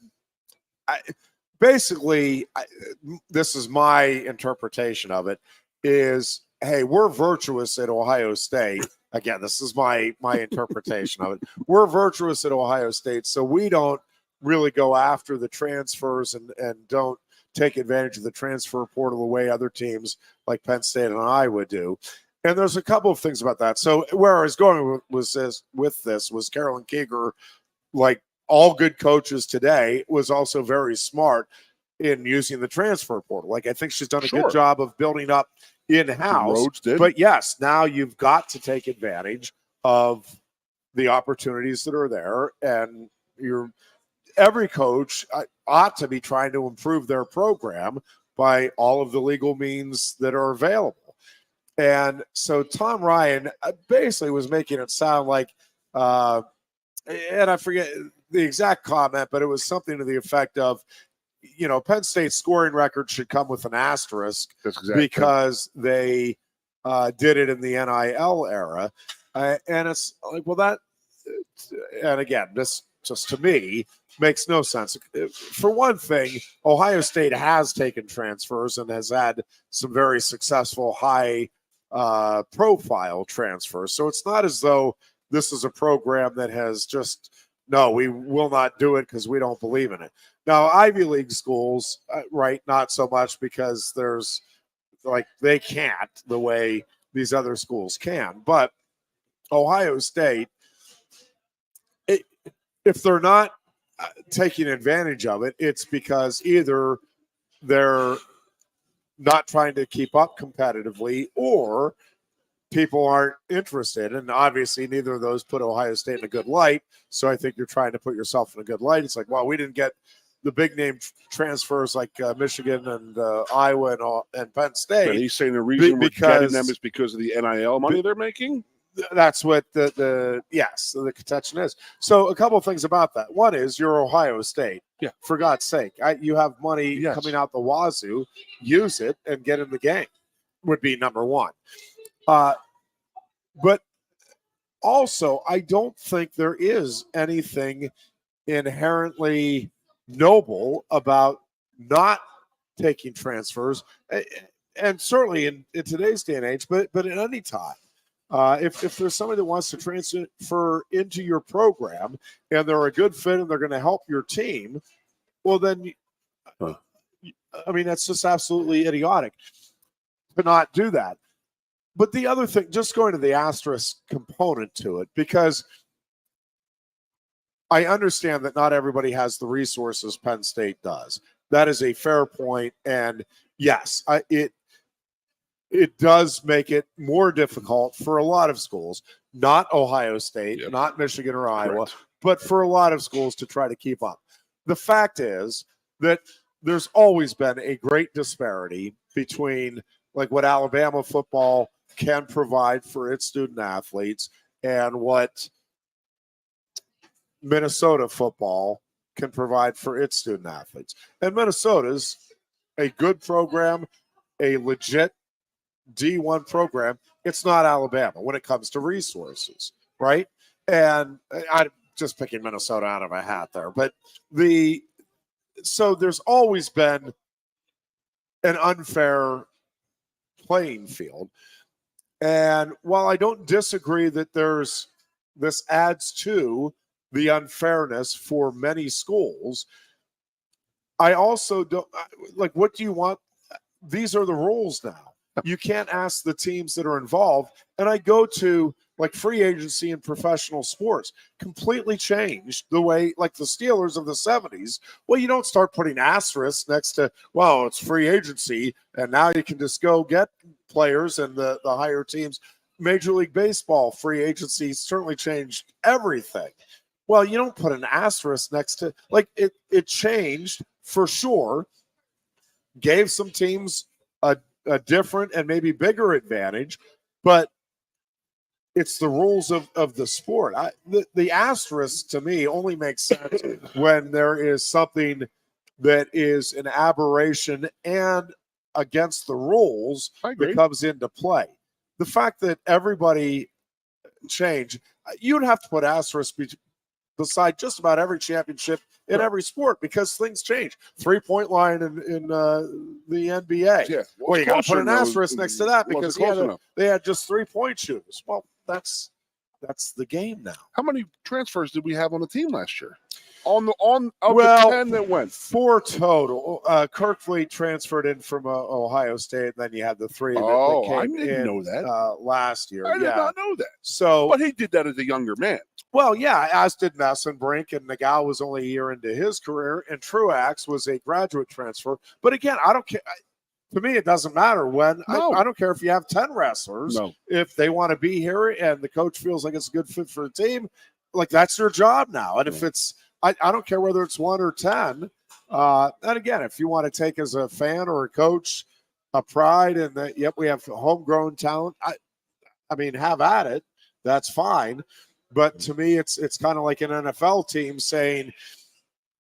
this is my interpretation of it, is, hey, we're virtuous at Ohio State. Again, this is my interpretation of it. We're virtuous at Ohio State, so we don't really go after the transfers and don't take advantage of the transfer portal the way other teams like Penn State and Iowa do. And there's a couple of things about that. So where I was going with this was Carolyn Keeger, like all good coaches today, was also very smart in using the transfer portal. Like, I think she's done a good job of building up in-house. But yes, now you've got to take advantage of the opportunities that are there, and every coach ought to be trying to improve their program by all of the legal means that are available. And so Tom Ryan basically was making it sound like, and I forget the exact comment, but it was something to the effect of, Penn State's scoring record should come with an asterisk because they did it in the NIL era. And it's like, well, and again, this just to me makes no sense. For one thing, Ohio State has taken transfers and has had some very successful high profile transfers. So it's not as though this is a program that has just, no, we will not do it because we don't believe in it. Now, Ivy League schools, right, not so much because there's they can't the way these other schools can. But Ohio State, if they're not taking advantage of it, it's because either they're not trying to keep up competitively or people aren't interested. And obviously neither of those put Ohio State in a good light. So I think you're trying to put yourself in a good light. It's like, well, we didn't get the big name transfers like Michigan and Iowa and Penn State. And he's saying the reason we're getting them is because of the NIL money they're making? That's what the contention is. So a couple of things about that. One is you're Ohio State. Yeah. For God's sake, you have money coming out the wazoo. Use it and get in the game would be number one. But also, I don't think there is anything inherently noble about not taking transfers, and certainly in today's day and age, but at any time. If there's somebody that wants to transfer into your program and they're a good fit and they're going to help your team, well, then, I mean, that's just absolutely idiotic to not do that. But the other thing, just going to the asterisk component to it, because I understand that not everybody has the resources Penn State does. That is a fair point. And yes, it does make it more difficult for a lot of schools, not Ohio State, not Michigan or Iowa, but for a lot of schools to try to keep up. The fact is that there's always been a great disparity between like what Alabama football can provide for its student athletes and what Minnesota football can provide for its student athletes. And Minnesota's a good program, a legit D1 program. It's not Alabama when it comes to resources, right? And I'm just picking Minnesota out of a hat there. But so there's always been an unfair playing field. And while I don't disagree that this adds to the unfairness for many schools, I also don't like, what do you want? These are the rules now. You can't ask the teams that are involved. And I go to like free agency in professional sports, completely changed the way, like the Steelers of the 70s. Well, you don't start putting asterisks next to, well, it's free agency, and now you can just go get players and the higher teams. Major League Baseball free agency certainly changed everything. Well, you don't put an asterisk next to, like, it changed for sure, gave some teams a different and maybe bigger advantage, but it's the rules of the sport. The asterisk to me only makes sense when there is something that is an aberration and against the rules that comes into play. The fact that everybody changed, you'd have to put asterisks beside just about every championship in every sport because things change. 3-point line in the NBA. Yeah. Well, you got to put an asterisk next to that because they had just 3-point shooters. Well, that's the game now. How many transfers did we have on the team last year? The 10 that went. 4 total. Kirkfleet transferred in from Ohio State, and then you had the 3 that came I didn't know that last year. I did not know that. So, but he did that as a younger man. Well, yeah, as did Messenbrink, and Nagel was only a year into his career, and Truax was a graduate transfer. But again, I don't care. To me, it doesn't matter when. No. I don't care if you have 10 wrestlers. No. If they want to be here and the coach feels like it's a good fit for the team, like that's their job now. And if it's, I don't care whether it's 1 or 10. And again, if you want to take as a fan or a coach a pride in that, yep, we have homegrown talent, I mean, have at it. That's fine. But to me, it's kind of like an NFL team saying,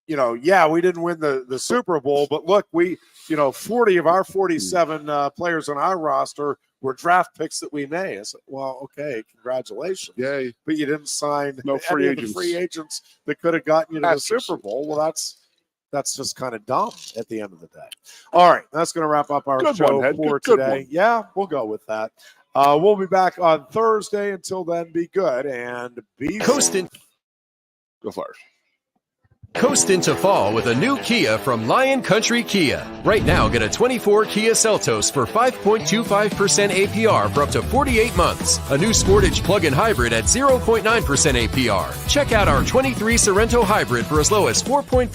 you know, yeah, we didn't win the Super Bowl, but look, 40 of our 47 players on our roster were draft picks that we made. I said, well, okay, congratulations. Yay. But you didn't sign any of the free agents that could have gotten you to the Super Bowl. Well, that's just kind of dumb at the end of the day. All right, that's going to wrap up our show for today. Yeah, we'll go with that. We'll be back on Thursday. Until then, be good and be Coastin'. Go Flyers. Coast into fall with a new Kia from Lion Country Kia. Right now, get a 24 Kia Seltos for 5.25% APR for up to 48 months. A new Sportage plug-in hybrid at 0.9% APR. Check out our 23 Sorrento hybrid for as low as 4.5%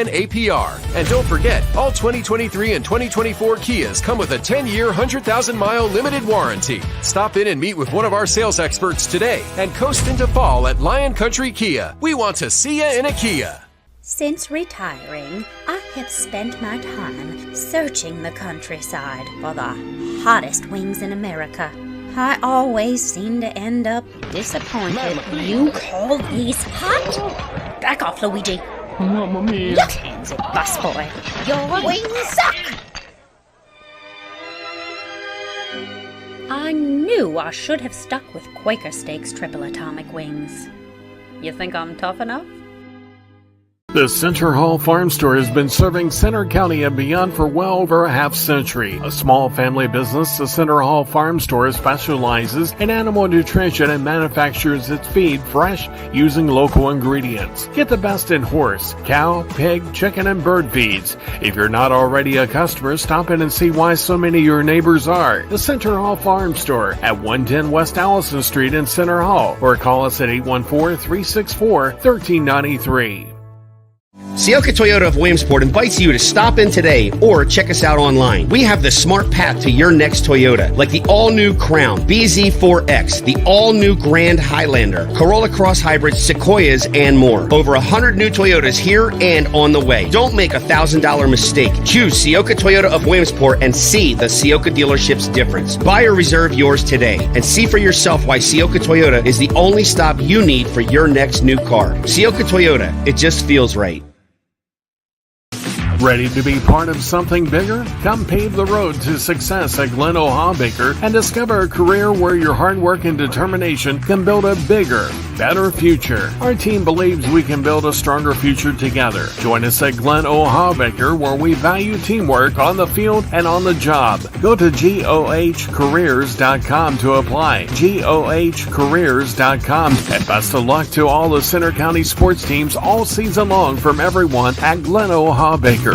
APR. And don't forget, all 2023 and 2024 Kias come with a 10-year, 100,000-mile limited warranty. Stop in and meet with one of our sales experts today and coast into fall at Lion Country Kia. We want to see you in a Kia. Since retiring, I have spent my time searching the countryside for the hottest wings in America. I always seem to end up disappointed. You call these hot? Back off, Luigi. Mamma mia. Your hands it, busboy. Your wings suck. I knew I should have stuck with Quaker Steak's triple atomic wings. You think I'm tough enough? The Center Hall Farm Store has been serving Center County and beyond for well over a half century. A small family business, the Center Hall Farm Store specializes in animal nutrition and manufactures its feed fresh using local ingredients. Get the best in horse, cow, pig, chicken, and bird feeds. If you're not already a customer, stop in and see why so many of your neighbors are. The Center Hall Farm Store at 110 West Allison Street in Center Hall, or call us at 814-364-1393. Sioka Toyota of Williamsport invites you to stop in today or check us out online. We have the smart path to your next Toyota, like the all-new Crown, BZ4X, the all-new Grand Highlander, Corolla Cross Hybrids, Sequoias, and more. Over 100 new Toyotas here and on the way. Don't make a $1,000 mistake. Choose Sioka Toyota of Williamsport and see the Sioka dealership's difference. Buy or reserve yours today and see for yourself why Sioka Toyota is the only stop you need for your next new car. Sioka Toyota, it just feels right. Ready to be part of something bigger? Come pave the road to success at Glen Baker and discover a career where your hard work and determination can build a bigger, better future. Our team believes we can build a stronger future together. Join us at Glen Baker, where we value teamwork on the field and on the job. Go to GOHcareers.com to apply. GOHcareers.com. And best of luck to all the Center County sports teams all season long from everyone at Glen Baker.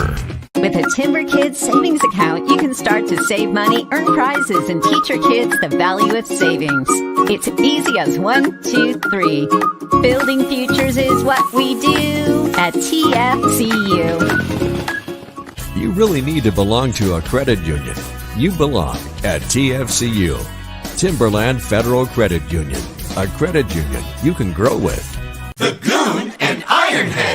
With a Timber Kids savings account, you can start to save money, earn prizes, and teach your kids the value of savings. It's easy as 1, 2, 3. Building futures is what we do at TFCU. You really need to belong to a credit union. You belong at TFCU, Timberland Federal Credit Union, a credit union you can grow with. The Goon and Ironhead.